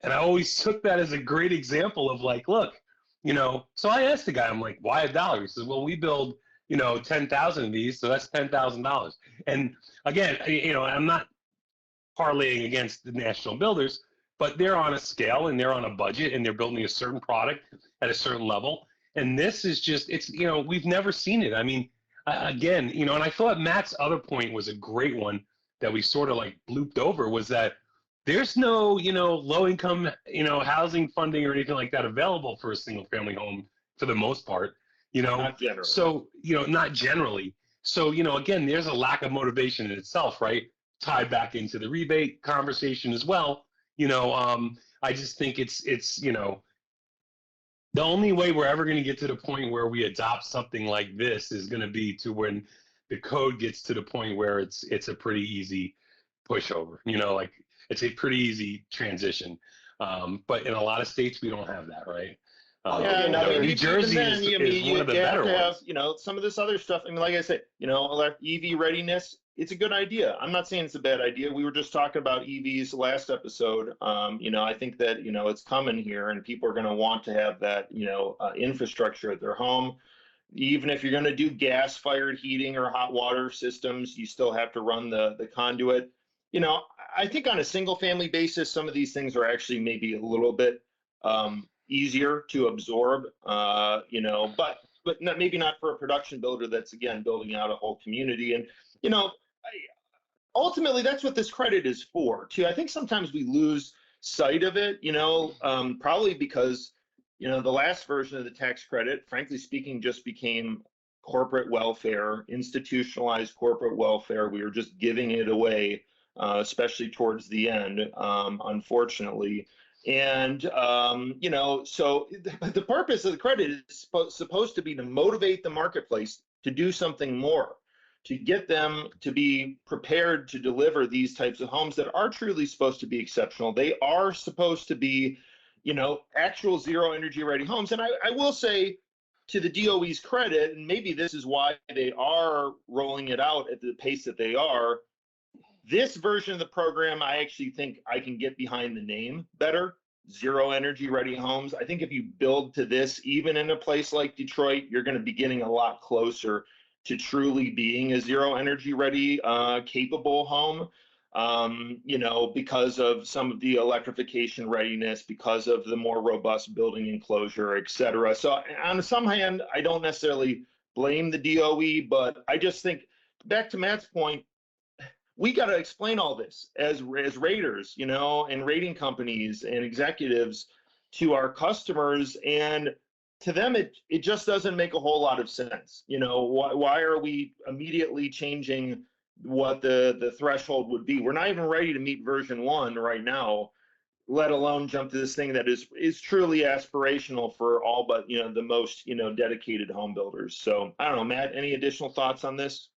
And I always took that as a great example of like, look, so I asked the guy, I'm like, why $1? He says, well, we build, 10,000 of these, so that's $10,000. And again, I'm not parlaying against the national builders, but they're on a scale and they're on a budget and they're building a certain product at a certain level. And this is just, we've never seen it. I mean, again, you know, and I thought Matt's other point was a great one that we sort of like blooped over, was that there's no, you know, low income, you know, housing funding or anything like that available for a single family home for the most part, you know. Not generally. So, you know, not generally. So, you know, again, there's a lack of motivation in itself, right? Tied back into the rebate conversation as well. You know, I just think it's, you know, the only way we're ever going to get to the point where we adopt something like this is going to be to when the code gets to the point where it's a pretty easy pushover, you know, like it's a pretty easy transition. But in a lot of states, we don't have that, right? New Jersey is one of the better ones. You know, some of this other stuff. I mean, like I said, you know, EV readiness, it's a good idea. I'm not saying it's a bad idea. We were just talking about EVs last episode. You know, I think that, you know, it's coming here and people are going to want to have that, you know, infrastructure at their home. Even if you're going to do gas-fired heating or hot water systems, you still have to run the conduit. You know, I think on a single-family basis, some of these things are actually maybe a little bit easier to absorb, you know, but not, maybe not for a production builder that's, again, building out a whole community. And, you know, ultimately, that's what this credit is for, too. I think sometimes we lose sight of it, you know, probably because, you know, the last version of the tax credit, frankly speaking, just became corporate welfare, institutionalized corporate welfare. We were just giving it away, especially towards the end, unfortunately. And, you know, so the purpose of the credit is supposed to be to motivate the marketplace to do something more, to get them to be prepared to deliver these types of homes that are truly supposed to be exceptional. They are supposed to be, you know, actual zero energy ready homes. And I will say, to the DOE's credit, and maybe this is why they are rolling it out at the pace that they are, this version of the program, I actually think I can get behind the name better. Zero energy ready homes. I think if you build to this, even in a place like Detroit, you're going to be getting a lot closer to truly being a zero energy ready, capable home. You know, because of some of the electrification readiness, because of the more robust building enclosure, et cetera. So on some hand, I don't necessarily blame the DOE, but I just think, back to Matt's point, we got to explain all this as raters, you know, and rating companies and executives to our customers. And to them, it just doesn't make a whole lot of sense. You know, why are we immediately changing what the threshold would be? We're not even ready to meet version 1 right now, let alone jump to this thing that is truly aspirational for all but, you know, the most, you know, dedicated home builders. So I don't know, Matt, any additional thoughts on this?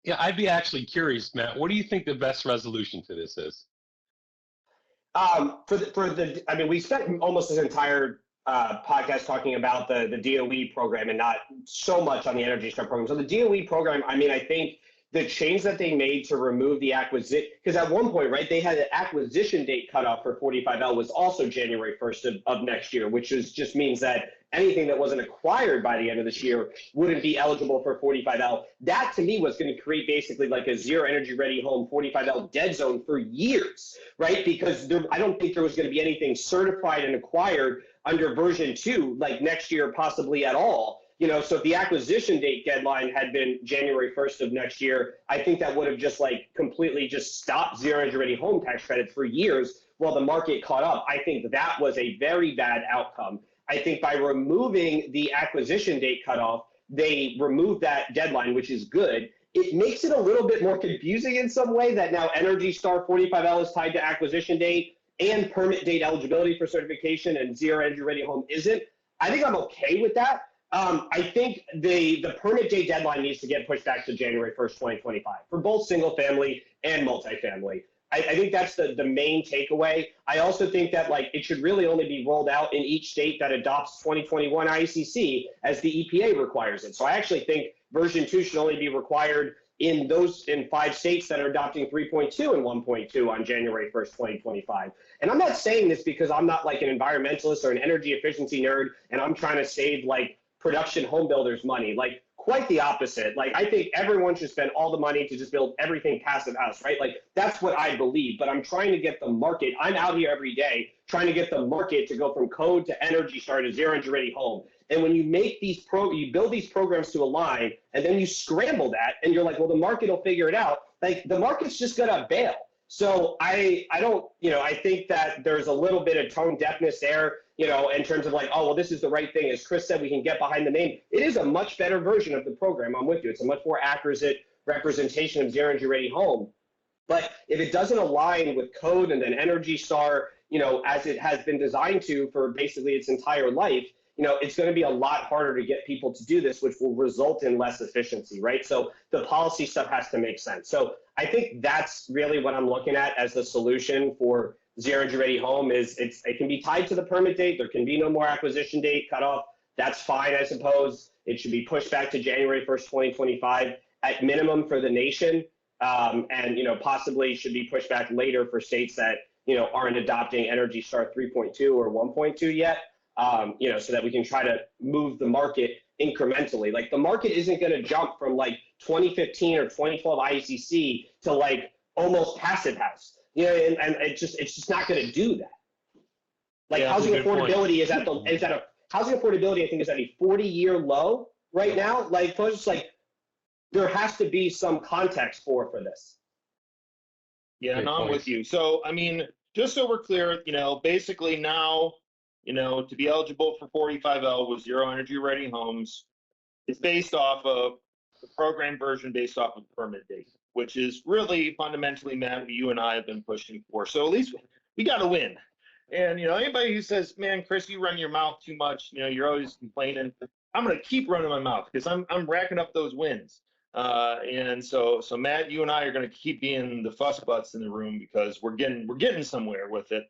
Yeah, I'd be actually curious, Matt. What do you think the best resolution to this is? I mean, we spent almost this entire podcast talking about the DOE program and not so much on the Energy Star program. So the DOE program, I mean, I think the change that they made to remove the acquisition, because at one point, right, they had an acquisition date cutoff for 45L was also January 1st of next year, which just means that anything that wasn't acquired by the end of this year wouldn't be eligible for 45L. That to me was going to create basically like a zero energy ready home 45L dead zone for years, right? Because I don't think there was going to be anything certified and acquired under version 2 like next year, possibly at all. You know, so if the acquisition date deadline had been January 1st of next year, I think that would have just like completely just stopped zero energy ready home tax credits for years while the market caught up. I think that was a very bad outcome. I think by removing the acquisition date cutoff, they removed that deadline, which is good. It makes it a little bit more confusing in some way that now Energy Star 45L is tied to acquisition date and permit date eligibility for certification and zero energy ready home isn't. I think I'm okay with that. I think the permit date deadline needs to get pushed back to January 1st, 2025 for both single family and multifamily. I think that's the main takeaway. I also think that like it should really only be rolled out in each state that adopts 2021 IECC as the EPA requires it. So I actually think version 2 should only be required in 5 states that are adopting 3.2 and 1.2 on January 1st, 2025. And I'm not saying this because I'm not like an environmentalist or an energy efficiency nerd and I'm trying to save like production home builders money. Like quite the opposite. Like, I think everyone should spend all the money to just build everything passive house, right? Like, that's what I believe, but I'm trying to get the market. I'm out here every day trying to get the market to go from code to Energy Star to Zero Energy Ready Home. And when you make these you build these programs to align, and then you scramble that, and you're like, well, the market will figure it out. Like, the market's just gonna bail. So I don't, I think that there's a little bit of tone deafness there, in terms of like, oh, well, this is the right thing. As Chris said, we can get behind the name. It is a much better version of the program. I'm with you. It's a much more accurate representation of Zero Energy Ready Home. But if it doesn't align with code and then Energy Star, as it has been designed to for basically its entire life, it's going to be a lot harder to get people to do this, which will result in less efficiency, right? So the policy stuff has to make sense. So I think that's really what I'm looking at as the solution for Zero Energy Ready Home is it can be tied to the permit date. There can be no more acquisition date cutoff. That's fine, I suppose. It should be pushed back to January 1st, 2025 at minimum for the nation. And possibly should be pushed back later for states that, aren't adopting Energy Star 3.2 or 1.2 yet. So that we can try to move the market incrementally. Like, the market isn't going to jump from like 2015 or 2012 IECC to like almost passive house. And it's just not going to do that. Like, housing affordability is at a housing affordability, I think, is at a 40-year low right now. Like, so it's just like there has to be some context for this. Yeah, and I'm with you. So, I mean, just so we're clear, basically now, to be eligible for 45L with Zero Energy Ready Homes, it's based off of the program version based off of permit date, which is really fundamentally, Matt, what you and I have been pushing for. So at least we got to win. And, anybody who says, man, Chris, you run your mouth too much, you're always complaining, I'm going to keep running my mouth because I'm racking up those wins. And so Matt, you and I are going to keep being the fuss butts in the room because we're getting somewhere with it.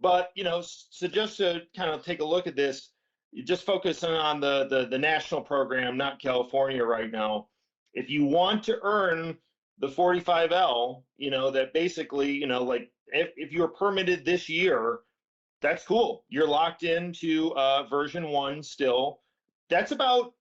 But, so just to kind of take a look at this, you just focus on the national program, not California right now. If you want to earn the 45L, that basically, like if you're permitted this year, that's cool. You're locked into version 1 still. That's about,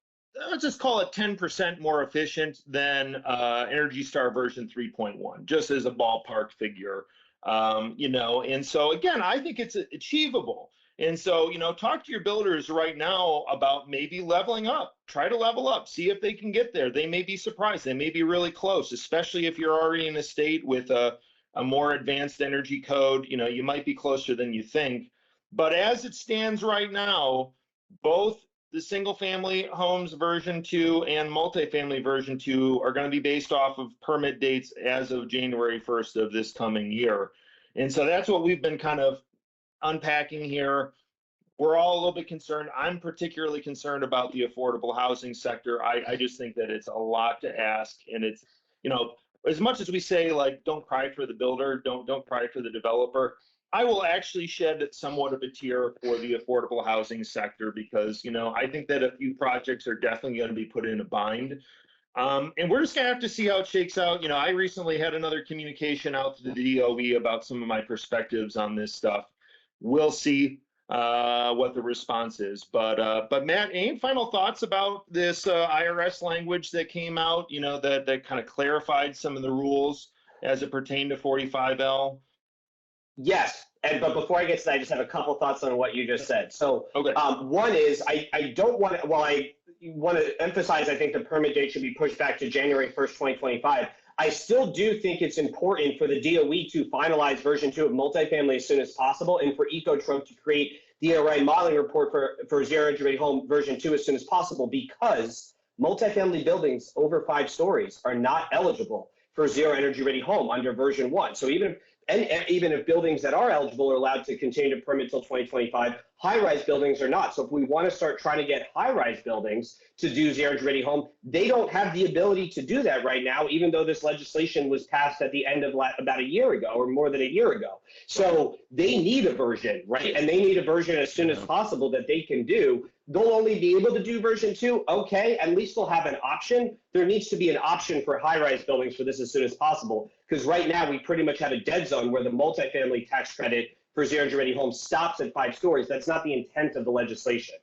let's just call it 10% more efficient than Energy Star version 3.1, just as a ballpark figure. And so again, I think it's achievable. And so, talk to your builders right now about maybe leveling up, try to level up, see if they can get there. They may be surprised. They may be really close, especially if you're already in a state with a more advanced energy code. You might be closer than you think. But as it stands right now, both the single family homes version 2 and multifamily version 2 are going to be based off of permit dates as of January 1st of this coming year. And so that's what we've been kind of unpacking here. We're all a little bit concerned. I'm particularly concerned about the affordable housing sector. I just think that it's a lot to ask. And it's, as much as we say, like, don't cry for the builder, don't cry for the developer, I will actually shed somewhat of a tear for the affordable housing sector because, I think that a few projects are definitely going to be put in a bind. And we're just going to have to see how it shakes out. I recently had another communication out to the DOE about some of my perspectives on this stuff. We'll see what the response is. But Matt, any final thoughts about this IRS language that came out, that kind of clarified some of the rules as it pertained to 45L? Yes, but before I get to that, I just have a couple thoughts on what you just said. So okay. One is I don't want to, while I want to emphasize I think the permit date should be pushed back to January 1st, 2025, I still do think it's important for the DOE to finalize version 2 of multifamily as soon as possible and for Ecotrunk to create the ERI modeling report for Zero Energy Ready Home version 2 as soon as possible because multifamily buildings over 5 stories are not eligible for Zero Energy Ready Home under version 1. So even if buildings that are eligible are allowed to continue to permit till 2025, high-rise buildings are not. So if we want to start trying to get high-rise buildings to do Zero Energy Ready Home, they don't have the ability to do that right now, even though this legislation was passed at the end of about a year ago or more than a year ago. So they need a version, right? And they need a version as soon as possible that they can do. They'll only be able to do version 2. Okay, at least they'll have an option. There needs to be an option for high-rise buildings for this as soon as possible, because right now we pretty much have a dead zone where the multifamily tax credit for Zero Energy Ready Homes stops at 5 stories. That's not the intent of the legislation.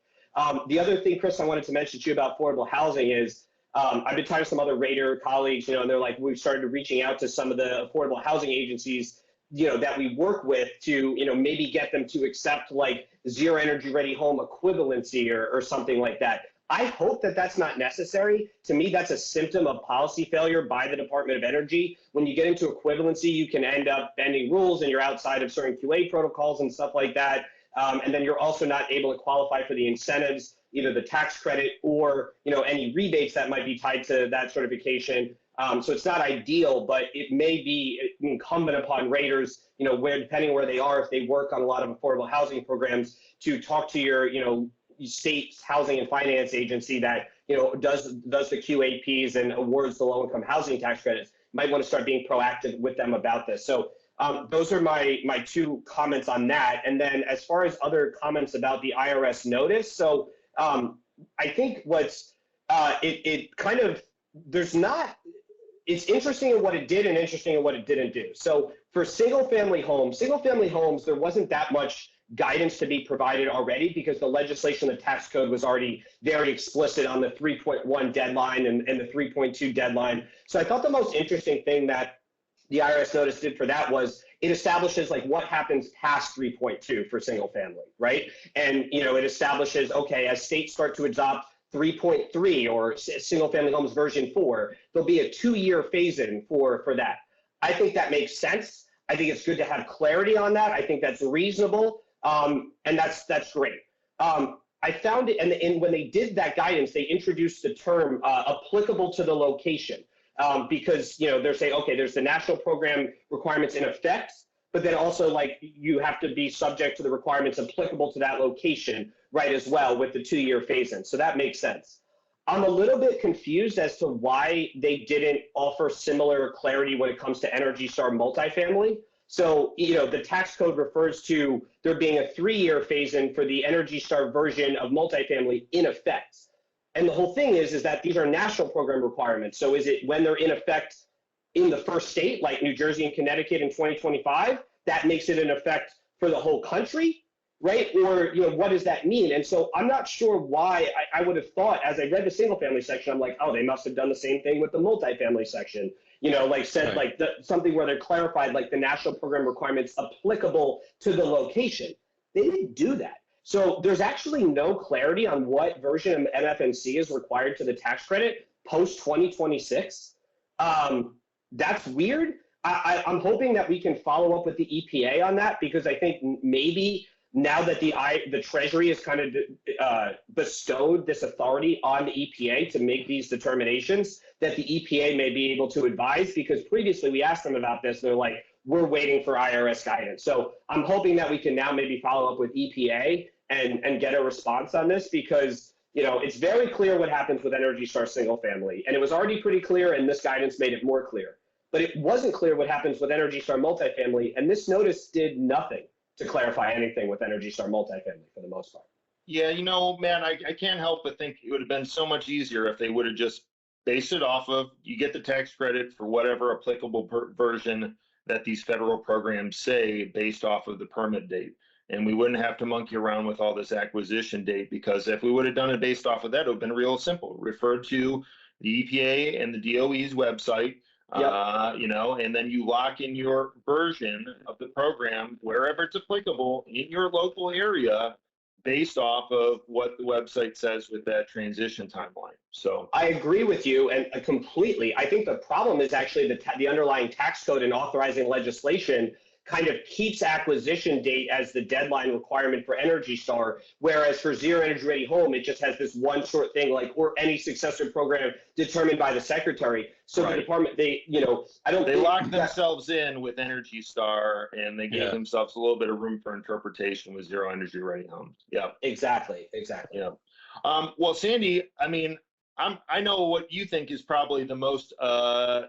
The other thing, Chris, I wanted to mention to you about affordable housing is I've been talking to some other rater colleagues, and they're like, we've started reaching out to some of the affordable housing agencies, that we work with to, maybe get them to accept like zero energy ready home equivalency or something like that. I hope that that's not necessary. To me, that's a symptom of policy failure by the Department of Energy. When you get into equivalency, you can end up bending rules and you're outside of certain QA protocols and stuff like that. And then you're also not able to qualify for the incentives, either the tax credit or any rebates that might be tied to that certification. So it's not ideal, but it may be incumbent upon raters, depending where they are, if they work on a lot of affordable housing programs, to talk to your, state housing and finance agency that does the QAPs and awards the low-income housing tax credits. You might want to start being proactive with them about this. So those are my two comments on that. And then as far as other comments about the IRS notice, so I think what's it's interesting in what it did and interesting in what it didn't do. So for single family homes, there wasn't that much guidance to be provided already because the legislation, the tax code was already very explicit on the 3.1 deadline and the 3.2 deadline. So I thought the most interesting thing that the IRS notice did for that was it establishes like what happens past 3.2 for single family, right? And it establishes, okay, as states start to adopt 3.3 or single family homes version 4, there'll be a 2-year phase-in for that. I think that makes sense. I think it's good to have clarity on that. I think that's reasonable. And that's great. I found it, and when they did that guidance, they introduced the term applicable to the location, because they're saying, okay, there's the national program requirements in effect, but then also like you have to be subject to the requirements applicable to that location, right, as well with the 2-year phase-in. So that makes sense. I'm a little bit confused as to why they didn't offer similar clarity when it comes to Energy Star multifamily. So, the tax code refers to there being a 3-year phase-in for the Energy Star version of multifamily in effect. And the whole thing is that these are national program requirements. So is it when they're in effect in the first state, like New Jersey and Connecticut in 2025, that makes it in effect for the whole country, right? Or, what does that mean? And so I'm not sure why. I would have thought, as I read the single family section, I'm like, oh, they must have done the same thing with the multifamily section. Said right. Something where they clarified like the national program requirements applicable to the location. They didn't do that. So there's actually no clarity on what version of MFMC is required to the tax credit post 2026. That's weird. I'm hoping that we can follow up with the EPA on that, because I think maybe now that the Treasury has kind of bestowed this authority on the EPA to make these determinations, that the EPA may be able to advise, because previously we asked them about this, they're like, we're waiting for IRS guidance. So I'm hoping that we can now maybe follow up with EPA and get a response on this, because it's very clear what happens with Energy Star single family, and it was already pretty clear, and this guidance made it more clear. But it wasn't clear what happens with Energy Star multifamily, and this notice did nothing to clarify anything with Energy Star multifamily for the most part. Yeah, man, I can't help but think it would have been so much easier if they would have just based it off of, you get the tax credit for whatever applicable version that these federal programs say based off of the permit date. And we wouldn't have to monkey around with all this acquisition date, because if we would have done it based off of that, it would have been real simple. Refer to the EPA and the DOE's website, yep. And then you lock in your version of the program wherever it's applicable in your local area based off of what the website says with that transition timeline. So I agree with you and completely. I think the problem is actually the underlying tax code and authorizing legislation kind of keeps acquisition date as the deadline requirement for Energy Star, whereas for Zero Energy Ready Home, it just has this one short thing like, or any successor program determined by the secretary. So right. The department, they locked themselves in with Energy Star, and they gave themselves a little bit of room for interpretation with Zero Energy Ready Home. Yeah, exactly. Yeah. Well, Sandy, I know what you think is probably the most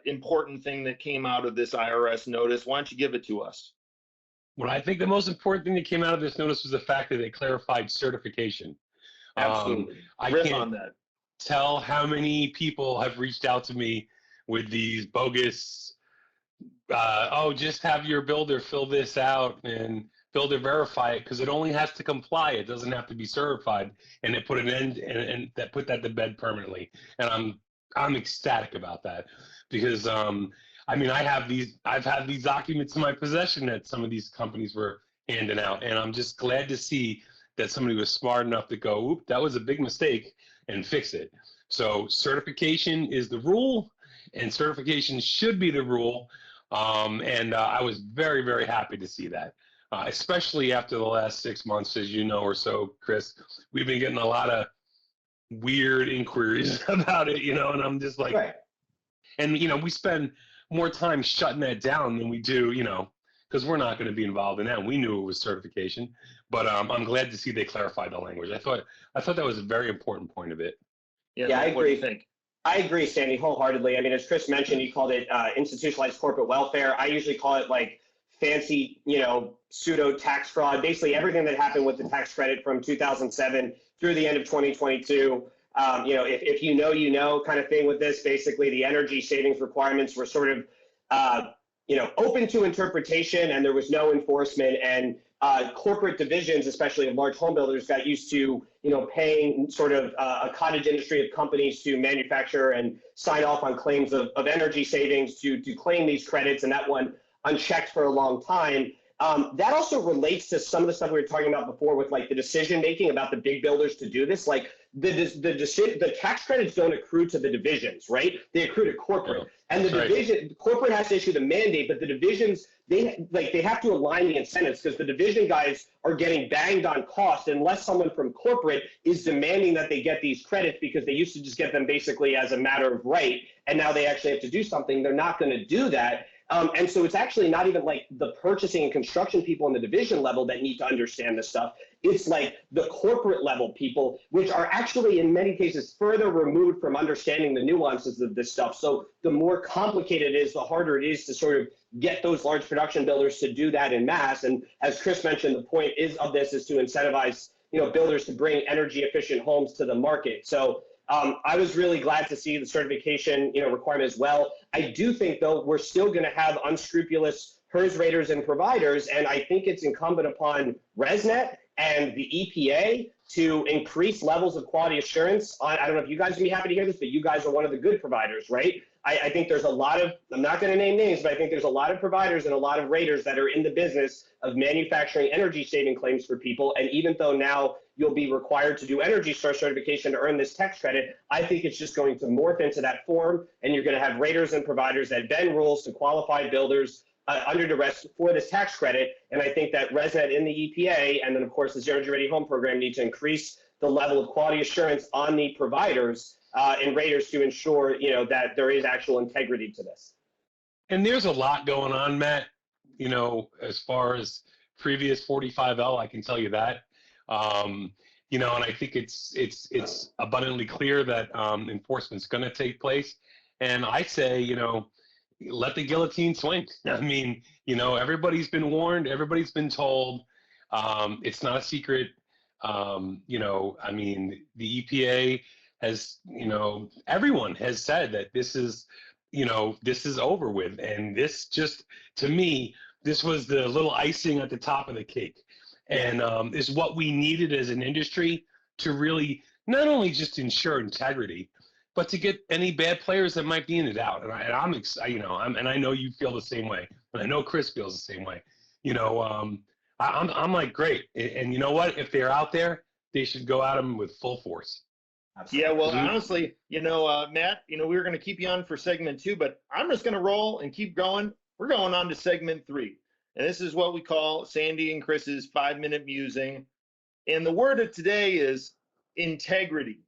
important thing that came out of this IRS notice. Why don't you give it to us? Well, I think the most important thing that came out of this notice was the fact that it clarified certification. Absolutely. I can't tell how many people have reached out to me with these bogus, just have your builder fill this out and builder verify it because it only has to comply. It doesn't have to be certified, and it put an end and that put that to bed permanently. And I'm ecstatic about that because I mean I've had these documents in my possession that some of these companies were handing out, and I'm just glad to see that somebody was smart enough to go, oop, that was a big mistake, and fix it. So certification is the rule, and certification should be the rule. And I was very, very happy to see that, especially after the last 6 months, as you know, or so, Chris. We've been getting a lot of weird inquiries about it, and I'm just like, Right. and we spend more time shutting that down than we do, because we're not going to be involved in that. We knew it was certification, but I'm glad to see they clarified the language. I thought that was a very important point of it. Yeah, I agree. What do you think? I agree, Sandy, wholeheartedly. I mean, as Chris mentioned, he called it institutionalized corporate welfare. I usually call it like fancy, pseudo tax fraud. Basically, everything that happened with the tax credit from 2007 through the end of 2022. If you know kind of thing with this, basically the energy savings requirements were sort of, open to interpretation, and there was no enforcement. And corporate divisions, especially of large home builders, got used to, paying sort of a cottage industry of companies to manufacture and sign off on claims of energy savings to claim these credits, and that went unchecked for a long time. That also relates to some of the stuff we were talking about before with like the decision making about the big builders to do this. Like the tax credits don't accrue to the divisions, right? They accrue to corporate, and the division corporate has to issue the mandate, but the divisions they have to align the incentives because the division guys are getting banged on cost unless someone from corporate is demanding that they get these credits because they used to just get them basically as a matter of right, and now they actually have to do something. They're not going to do that. And so it's actually not even like the purchasing and construction people in the division level that need to understand this stuff. It's like the corporate level people, which are actually in many cases further removed from understanding the nuances of this stuff. So the more complicated it is, the harder it is to sort of get those large production builders to do that in mass. And as Chris mentioned, the point of this is to incentivize builders to bring energy efficient homes to the market. So I was really glad to see the certification, requirement as well. I do think, though, we're still going to have unscrupulous HERS raters and providers, and I think it's incumbent upon RESNET and the EPA to increase levels of quality assurance. I don't know if you guys would be happy to hear this, but you guys are one of the good providers, right? I think there's a lot of, I'm not going to name names, but I think there's a lot of providers and a lot of raters that are in the business of manufacturing energy saving claims for people. And even though now you'll be required to do Energy Star certification to earn this tax credit, I think it's just going to morph into that form, and you're going to have raters and providers that bend rules to qualified builders under duress for this tax credit. And I think that RESNET in the EPA, and then of course the Energy Ready Home Program, need to increase the level of quality assurance on the providers and raters to ensure, that there is actual integrity to this. And there's a lot going on, Matt, as far as previous 45L, I can tell you that. And I think it's abundantly clear that enforcement's going to take place. And I say, let the guillotine swing. I mean, everybody's been warned, everybody's been told. It's not a secret. I mean, the EPA has, everyone has said that this is over with. And this just, to me, this was the little icing at the top of the cake. And is what we needed as an industry to really not only just ensure integrity, but to get any bad players that might be in it out. And I'm excited, and I know you feel the same way, and I know Chris feels the same way. I'm like, great. And you know what? If they're out there, they should go at them with full force. Absolutely. Yeah, well, honestly, Matt, we were going to keep you on for segment 2, but I'm just going to roll and keep going. We're going on to segment 3. And this is what we call Sandy and Chris's 5-minute musing. And the word of today is integrity.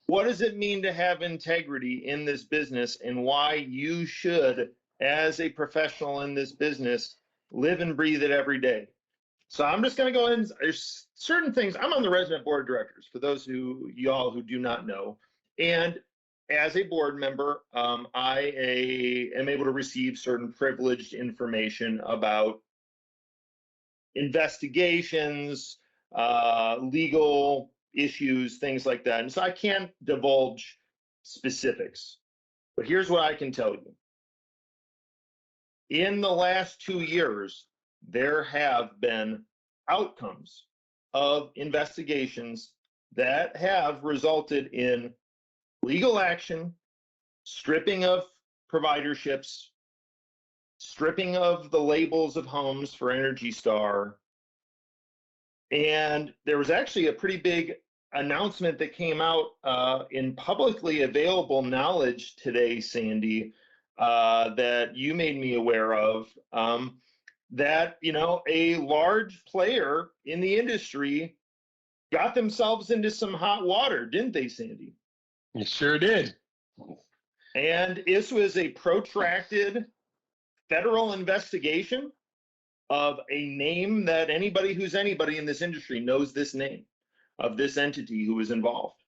What does it mean to have integrity in this business, and why you should, as a professional in this business, live and breathe it every day? So I'm just going to go in. There's certain things. I'm on the RESNET board of directors, for those y'all who do not know. And as a board member, I am able to receive certain privileged information about investigations, legal issues, things like that. And so I can't divulge specifics. But here's what I can tell you. In the last 2 years, there have been outcomes of investigations that have resulted in legal action, stripping of providerships, stripping of the labels of homes for Energy Star. And there was actually a pretty big announcement that came out in publicly available knowledge today, Sandy, that you made me aware of, that, you know, a large player in the industry got themselves into some hot water, didn't they, Sandy? You sure did. And this was a protracted federal investigation of a name that anybody who's anybody in this industry knows this name of this entity who was involved.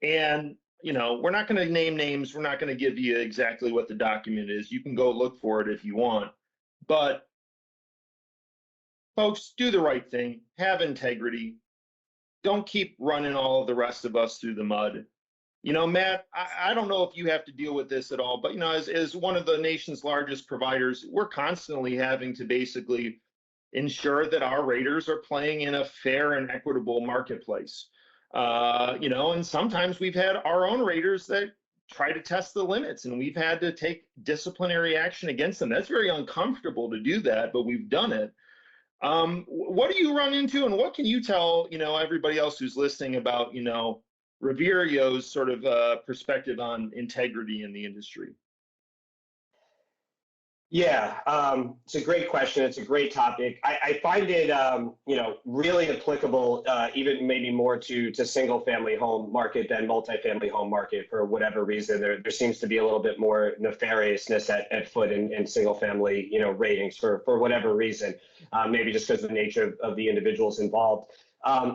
And, you know, we're not going to name names. We're not going to give you exactly what the document is. You can go look for it if you want. But folks, do the right thing. Have integrity. Don't keep running all of the rest of us through the mud. You know, Matt, I don't know if you have to deal with this at all, but, you know, as one of the nation's largest providers, we're constantly having to basically ensure that our raters are playing in a fair and equitable marketplace. You know, and sometimes we've had our own raters that try to test the limits, and we've had to take disciplinary action against them. That's very uncomfortable to do that, but we've done it. What do you run into, and what can you tell, you know, everybody else who's listening about, you know, Reverio's sort of perspective on integrity in the industry? Yeah, it's a great question. It's a great topic. I find it, you know, really applicable, even maybe more to single-family home market than multifamily home market for whatever reason. There seems to be a little bit more nefariousness at foot in single-family, you know, ratings for whatever reason. Maybe just because of the nature of the individuals involved.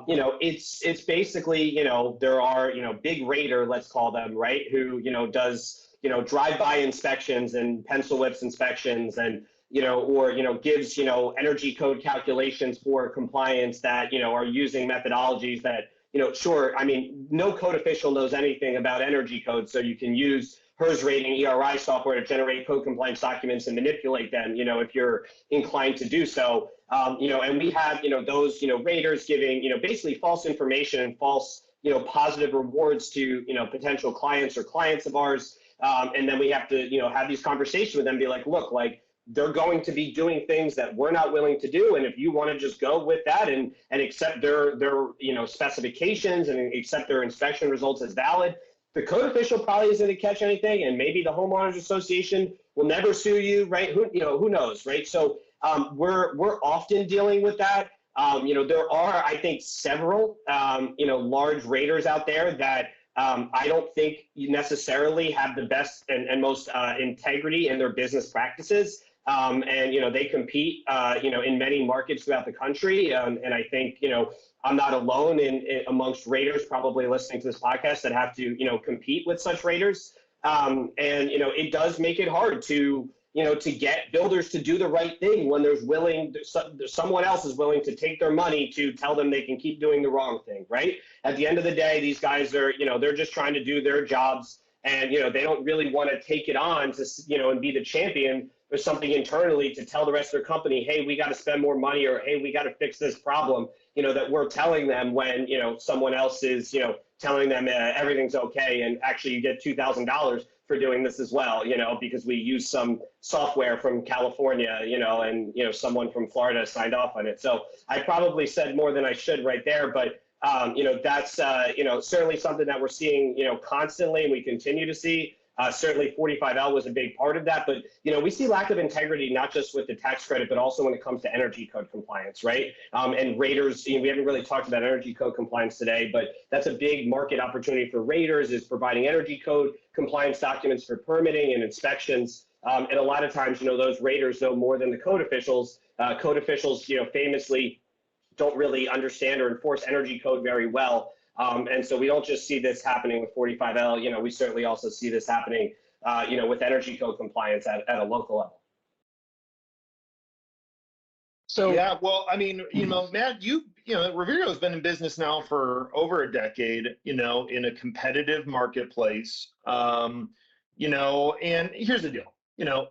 You know, it's basically, you know, there are, you know, big rater, let's call them, right, who, you know, does, you know, drive-by inspections and pencil whips inspections, and, you know, or, you know, gives, you know, energy code calculations for compliance that, you know, are using methodologies that, you know, sure, I mean, no code official knows anything about energy code, so you can use HERS rating ERI software to generate code compliance documents and manipulate them, you know, if you're inclined to do so. You know, and we have, you know, those, you know, raters giving, you know, basically false information and false, you know, positive rewards to, you know, potential clients or clients of ours. And then we have to, you know, have these conversations with them, be like, look, like, they're going to be doing things that we're not willing to do. And if you want to just go with that and accept their, you know, specifications and accept their inspection results as valid, the code official probably isn't going to catch anything. And maybe the homeowners association will never sue you, right? Who knows, right? So we're often dealing with that. You know, there are, I think, several, you know, large raters out there that I don't think you necessarily have the best and most integrity in their business practices. And, you know, they compete, you know, in many markets throughout the country. And I think, you know, I'm not alone in amongst raters probably listening to this podcast that have to, you know, compete with such raters. And, you know, it does make it hard to, you know, to get builders to do the right thing when someone else is willing to take their money to tell them they can keep doing the wrong thing, right? At the end of the day, these guys are, you know, they're just trying to do their jobs, and, you know, they don't really want to take it on to, you know, and be the champion or something internally to tell the rest of their company, hey, we got to spend more money, or hey, we got to fix this problem, you know, that we're telling them when, you know, someone else is, you know, telling them everything's okay, and actually you get $2,000 for doing this as well, you know, because we use some software from California, you know, and, you know, someone from Florida signed off on it. So I probably said more than I should right there, but, you know, that's, you know, certainly something that we're seeing, you know, constantly, and we continue to see. Certainly 45L was a big part of that, but, you know, we see lack of integrity, not just with the tax credit, but also when it comes to energy code compliance, right? And raters, you know, we haven't really talked about energy code compliance today, but that's a big market opportunity for raters, is providing energy code compliance documents for permitting and inspections. And a lot of times, you know, those raters know more than the code officials. Code officials, you know, famously don't really understand or enforce energy code very well. And so we don't just see this happening with 45L, you know, we certainly also see this happening, you know, with energy code compliance at a local level. So yeah, well, I mean, you know, Matt, you know, Reverio has been in business now for over a decade, you know, in a competitive marketplace, you know, and here's the deal, you know,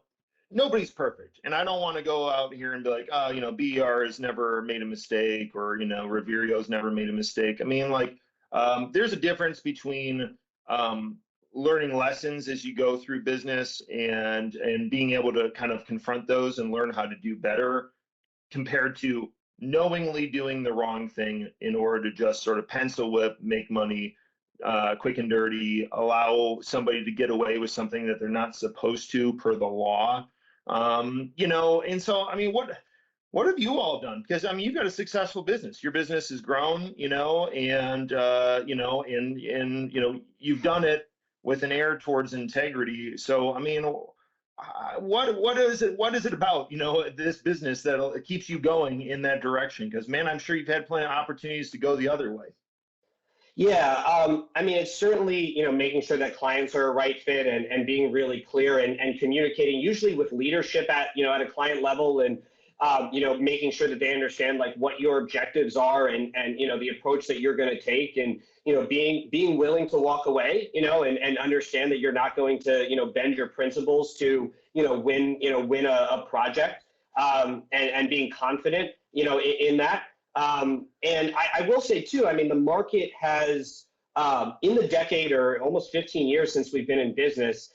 nobody's perfect. And I don't want to go out here and be like, oh, BER has never made a mistake, or, Revirio's never made a mistake. I mean, like, there's a difference between learning lessons as you go through business and being able to kind of confront those and learn how to do better, compared to knowingly doing the wrong thing in order to just sort of pencil whip, make money quick and dirty, allow somebody to get away with something that they're not supposed to per the law. And so, I mean, what have you all done? Because I mean, you've got a successful business. Your business has grown, and you've done it with an air towards integrity. So, I mean, what is it about, this business that keeps you going in that direction? Because, man, I'm sure you've had plenty of opportunities to go the other way. Yeah, I mean, it's certainly, making sure that clients are a right fit and being really clear and communicating, usually with leadership at a client level, and, making sure that they understand like what your objectives are and the approach that you're going to take, and, being willing to walk away, and understand that you're not going to, bend your principles to, win a project, and being confident, in that. And I will say too, I mean, the market has, in the decade or almost 15 years since we've been in business,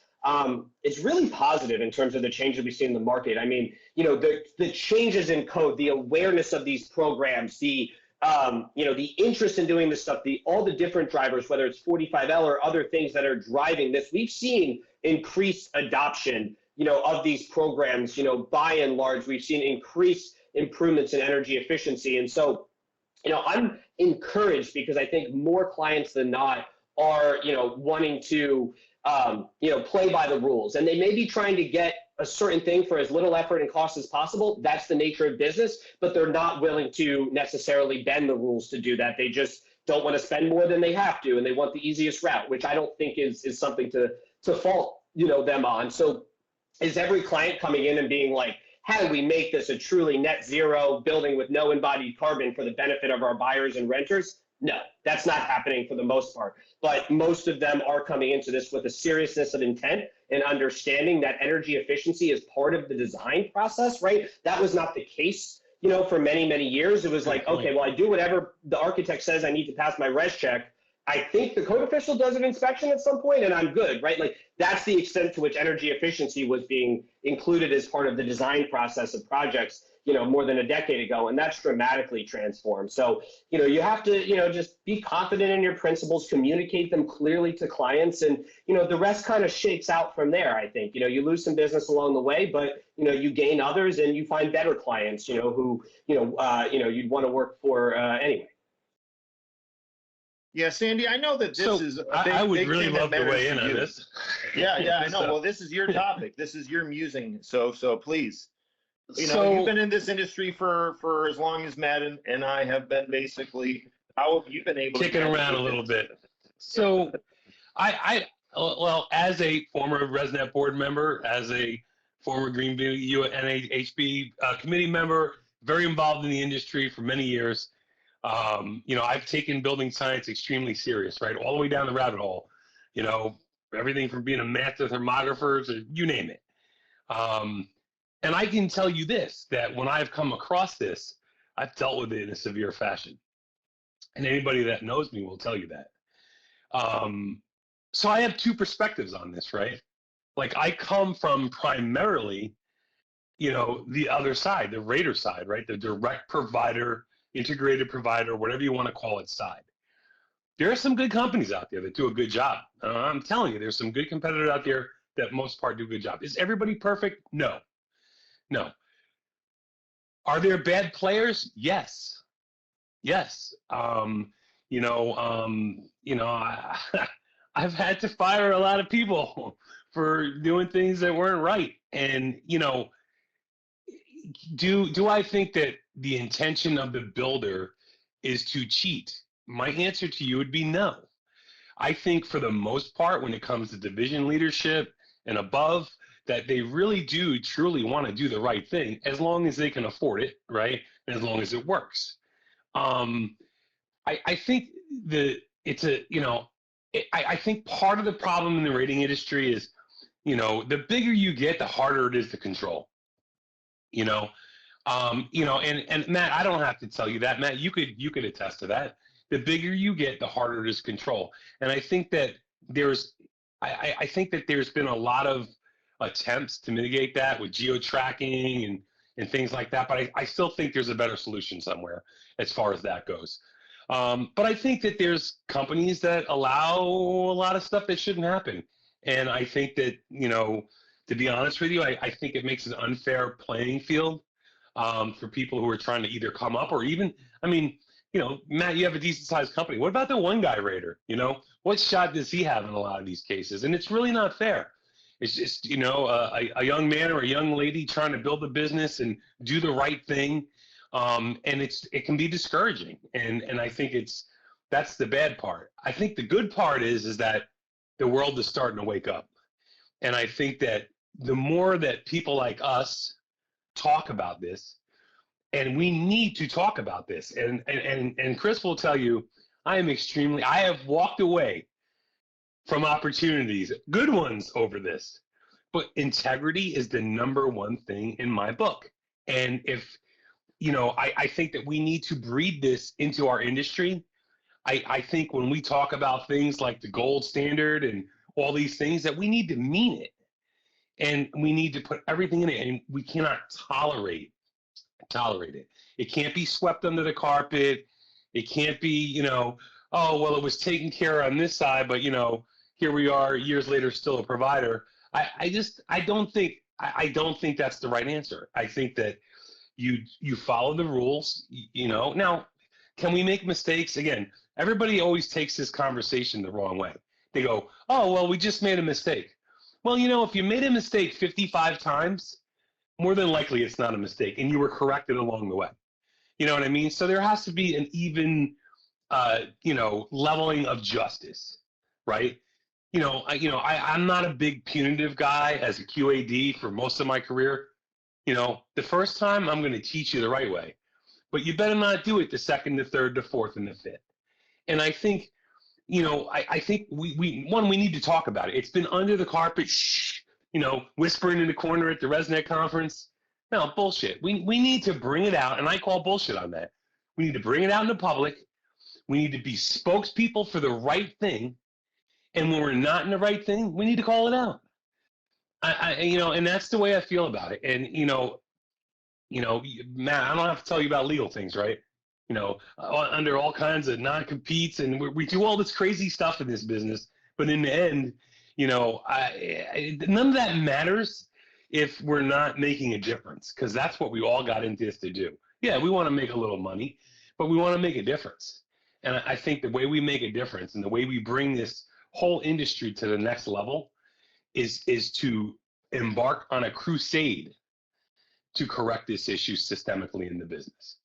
it's really positive in terms of the changes we've seen in the market. I mean, the changes in code, the awareness of these programs, the interest in doing this stuff, all the different drivers, whether it's 45L or other things that are driving this, we've seen increased adoption, of these programs. By and large, we've seen increased improvements in energy efficiency. And so, I'm encouraged because I think more clients than not are, wanting to, play by the rules. And they may be trying to get a certain thing for as little effort and cost as possible. That's the nature of business, but they're not willing to necessarily bend the rules to do that. They just don't want to spend more than they have to, and they want the easiest route, which I don't think is something to fault, them on. So is every client coming in and being like, how do we make this a truly net zero building with no embodied carbon for the benefit of our buyers and renters? No, that's not happening for the most part. But most of them are coming into this with a seriousness of intent and understanding that energy efficiency is part of the design process, right? That was not the case, for many, many years. It was like, okay, well, I do whatever the architect says I need to pass my res check. I think the code official does an inspection at some point and I'm good, right? Like that's the extent to which energy efficiency was being included as part of the design process of projects, more than a decade ago. And that's dramatically transformed. So, you have to, just be confident in your principles, communicate them clearly to clients, and, the rest kind of shakes out from there. I think, you lose some business along the way, but, you gain others and you find better clients, who, you'd want to work for anyway. Yeah, Sandy, I know that this is a big, I would big really thing love that to weigh matters in to on you. this. Yeah, I know. So- Well, this is your topic. This is your musing. So please, So- you've been in this industry for as long as Matt and I have been. Basically, how have you been able kicking to around a little bit? So, well, as a former RESNET board member, as a former Greenville NHB committee member, very involved in the industry for many years. I've taken building science extremely serious, right? All the way down the rabbit hole, everything from being a master thermographer to you name it. And I can tell you this, that when I've come across this, I've dealt with it in a severe fashion. And anybody that knows me will tell you that. So I have two perspectives on this, right? Like I come from primarily, the other side, the rater side, right? The direct provider, integrated provider, whatever you want to call it side. There are some good companies out there that do a good job. I'm telling you, there's some good competitors out there that most part do a good job. Is everybody perfect? No. Are there bad players? Yes. I've had to fire a lot of people for doing things that weren't right. And, do I think that the intention of the builder is to cheat? My answer to you would be no. I think for the most part, when it comes to division leadership and above, that they really do truly want to do the right thing as long as they can afford it, right? And as long as it works. I think I think part of the problem in the rating industry is the bigger you get, the harder it is to control. You know, and Matt, I don't have to tell you that. Matt, you could attest to that. The bigger you get, the harder it is to control. And I think that I think that there's been a lot of attempts to mitigate that with geo-tracking and things like that. But I still think there's a better solution somewhere as far as that goes. But I think that there's companies that allow a lot of stuff that shouldn't happen. And I think that, to be honest with you, I think it makes an unfair playing field for people who are trying to either come up or even, Matt, you have a decent sized company. What about the one guy raider? What shot does he have in a lot of these cases? And it's really not fair. It's just, a young man or a young lady trying to build a business and do the right thing. And it can be discouraging. And I think that's the bad part. I think the good part is that the world is starting to wake up. And I think that the more that people like us talk about this, and we need to talk about this, and Chris will tell you, I have walked away from opportunities, good ones, over this. But integrity is the number one thing in my book. And if, I think that we need to breed this into our industry. I think when we talk about things like the gold standard and all these things, that we need to mean it. And we need to put everything in it, and we cannot tolerate it. It can't be swept under the carpet. It can't be, oh, well, it was taken care of on this side, but, here we are years later, still a provider. I don't think that's the right answer. I think that you follow the rules, Now, can we make mistakes? Again, everybody always takes this conversation the wrong way. They go, oh, well, we just made a mistake. Well, if you made a mistake 55 times, more than likely it's not a mistake, and you were corrected along the way. You know what I mean? So there has to be an even, leveling of justice, right? I'm not a big punitive guy as a QAD for most of my career. The first time I'm going to teach you the right way, but you better not do it the second, the third, the fourth, and the fifth. And I think, I think we need to talk about it. It's been under the carpet, whispering in the corner at the RESNET conference. No, bullshit. We need to bring it out, and I call bullshit on that. We need to bring it out in the public. We need to be spokespeople for the right thing. And when we're not in the right thing, we need to call it out. And that's the way I feel about it. And, Matt, I don't have to tell you about legal things, right? Under all kinds of non-competes, and we do all this crazy stuff in this business. But in the end, none of that matters if we're not making a difference, because that's what we all got into this to do. Yeah, we want to make a little money, but we want to make a difference. And I think the way we make a difference and the way we bring this whole industry to the next level is to embark on a crusade to correct this issue systemically in the business.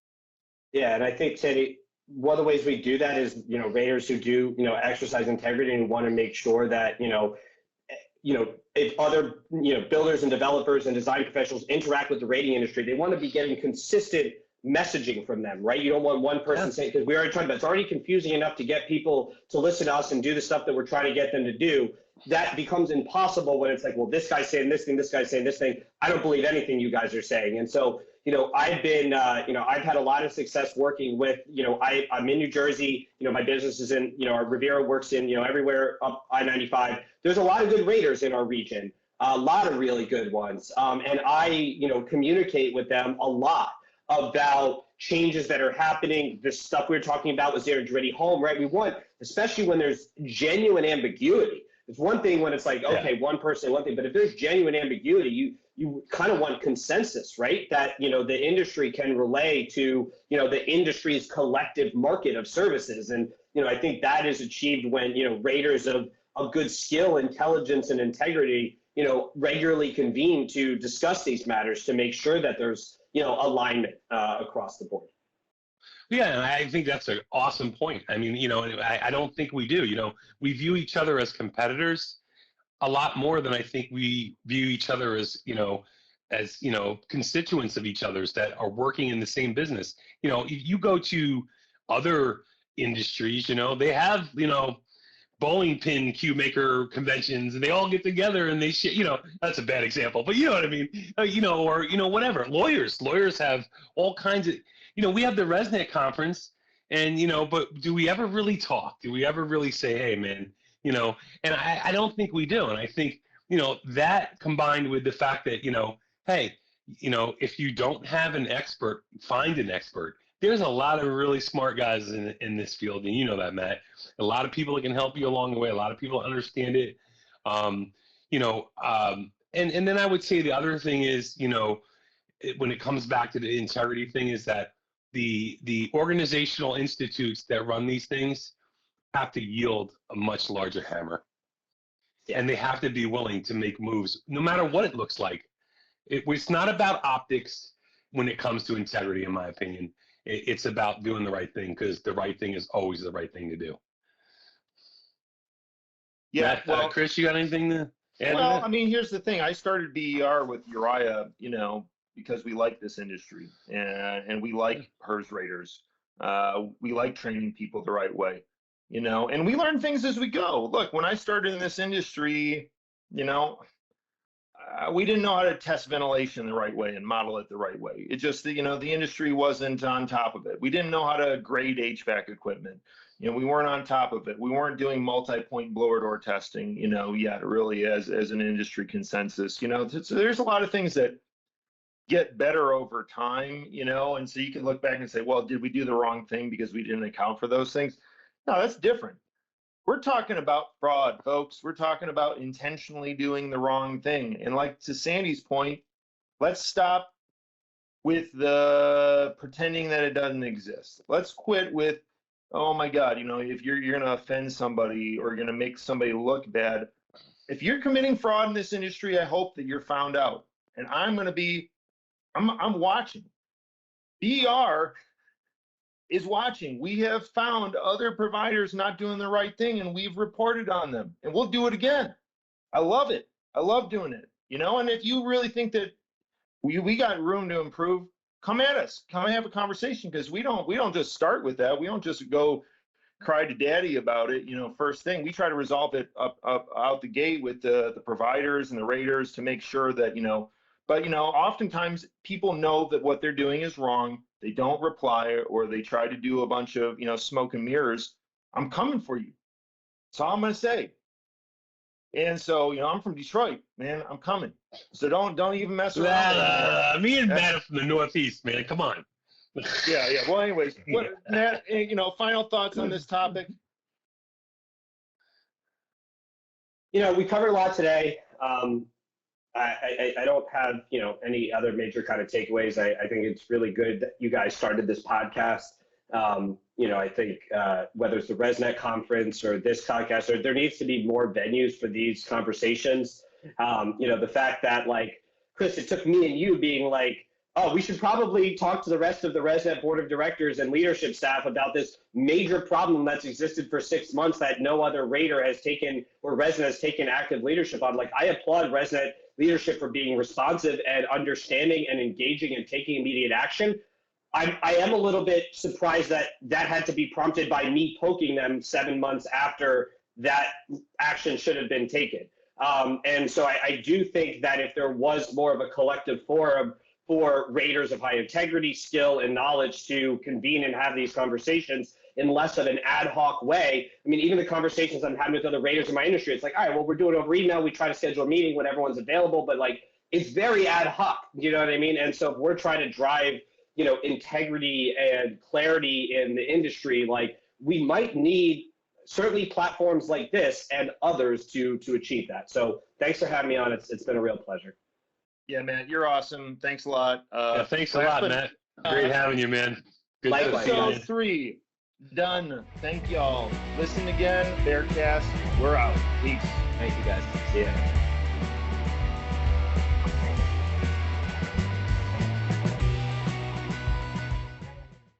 Yeah, and I think, Teddy, one of the ways we do that is, raters who do, exercise integrity and want to make sure that, if other, builders and developers and design professionals interact with the rating industry, they want to be getting consistent messaging from them, right? You don't want one person saying, because we already talked about, it's already confusing enough to get people to listen to us and do the stuff that we're trying to get them to do. That becomes impossible when it's like, well, this guy's saying this thing, this guy's saying this thing. I don't believe anything you guys are saying. And so, I've been, I've had a lot of success working with, I'm in New Jersey, my business is in, our Riviera works in, everywhere up I-95. There's a lot of good raters in our region, a lot of really good ones. And I, communicate with them a lot about changes that are happening. The stuff we were talking about was there in Ready Home, right? We want, especially when there's genuine ambiguity. It's one thing when it's like, okay, one person, one thing, but if there's genuine ambiguity, you kind of want consensus, right? That, the industry can relay to, the industry's collective market of services. And, I think that is achieved when, raters of good skill, intelligence, and integrity, regularly convene to discuss these matters to make sure that there's, alignment across the board. Yeah, and I think that's an awesome point. I mean, I don't think we do. We view each other as competitors a lot more than I think we view each other as, as constituents of each other's that are working in the same business. You go to other industries, they have, bowling pin cue maker conventions, and they all get together and they shit. That's a bad example, but you know what I mean. Or whatever. Lawyers have all kinds of. We have the RESNET conference, and but do we ever really talk? Do we ever really say, hey, man, And I don't think we do, and I think that combined with the fact that hey, if you don't have an expert, find an expert. There's a lot of really smart guys in this field, and you know that, Matt. A lot of people that can help you along the way. A lot of people understand it. And then I would say the other thing is, when it comes back to the integrity thing, is that the organizational institutes that run these things have to yield a much larger hammer, and they have to be willing to make moves, no matter what it looks like. It's not about optics when it comes to integrity, in my opinion. It's about doing the right thing, because the right thing is always the right thing to do. Yeah. Matt, Chris, you got anything to add? Well, I mean, here's the thing. I started BER with Uriah, because we like this industry and we like HERS raters. We like training people the right way, and we learn things as we go. Look, when I started in this industry, we didn't know how to test ventilation the right way and model it the right way. It just, the industry wasn't on top of it. We didn't know how to grade HVAC equipment. We weren't on top of it. We weren't doing multi-point blower door testing, yet really as an industry consensus. So there's a lot of things that get better over time, and so you can look back and say, well, did we do the wrong thing because we didn't account for those things? No, that's different. We're talking about fraud, folks. We're talking about intentionally doing the wrong thing. And like to Sandy's point, let's stop with the pretending that it doesn't exist. Let's quit with, oh my God, if you're going to offend somebody or you're going to make somebody look bad. If you're committing fraud in this industry, I hope that you're found out. And I'm watching. BER is watching. We have found other providers not doing the right thing, and we've reported on them, and we'll do it again. I love it. I love doing it. And if you really think that we got room to improve, come at us. Come and have a conversation, because we don't just start with that. We don't just go cry to daddy about it. First thing, we try to resolve it up out the gate with the providers and the raters to make sure that But oftentimes people know that what they're doing is wrong. They don't reply, or they try to do a bunch of smoke and mirrors. I'm coming for you. That's all I'm gonna say. And so I'm from Detroit, man. I'm coming. So don't even mess around. Me and Matt are from the Northeast, man. Come on. Yeah. Well, anyways, Matt, final thoughts on this topic? We covered a lot today. I don't have, any other major kind of takeaways. I think it's really good that you guys started this podcast. I think whether it's the RESNET conference or this podcast, there needs to be more venues for these conversations. The fact that, like, Chris, it took me and you being like, oh, we should probably talk to the rest of the RESNET board of directors and leadership staff about this major problem that's existed for 6 months that no other rater has taken, or RESNET has taken active leadership on. Like, I applaud RESNET leadership for being responsive and understanding and engaging and taking immediate action. I am a little bit surprised that had to be prompted by me poking them 7 months after that action should have been taken. And so I do think that if there was more of a collective forum for raters of high integrity, skill, and knowledge to convene and have these conversations in less of an ad hoc way. I mean, even the conversations I'm having with other raters in my industry, it's like, all right, well, we're doing it over email. We try to schedule a meeting when everyone's available, but like, it's very ad hoc, you know what I mean? And so if we're trying to drive, integrity and clarity in the industry, like, we might need certainly platforms like this and others to achieve that. So thanks for having me on. It's been a real pleasure. Yeah, Matt, you're awesome. Thanks a lot. Thanks a lot, Matt. Great having you, man. Good Likewise. to see you, man. Episode 3 done. Thank y'all. Listen again. BERcast. We're out. Peace. Thank you, guys. See ya.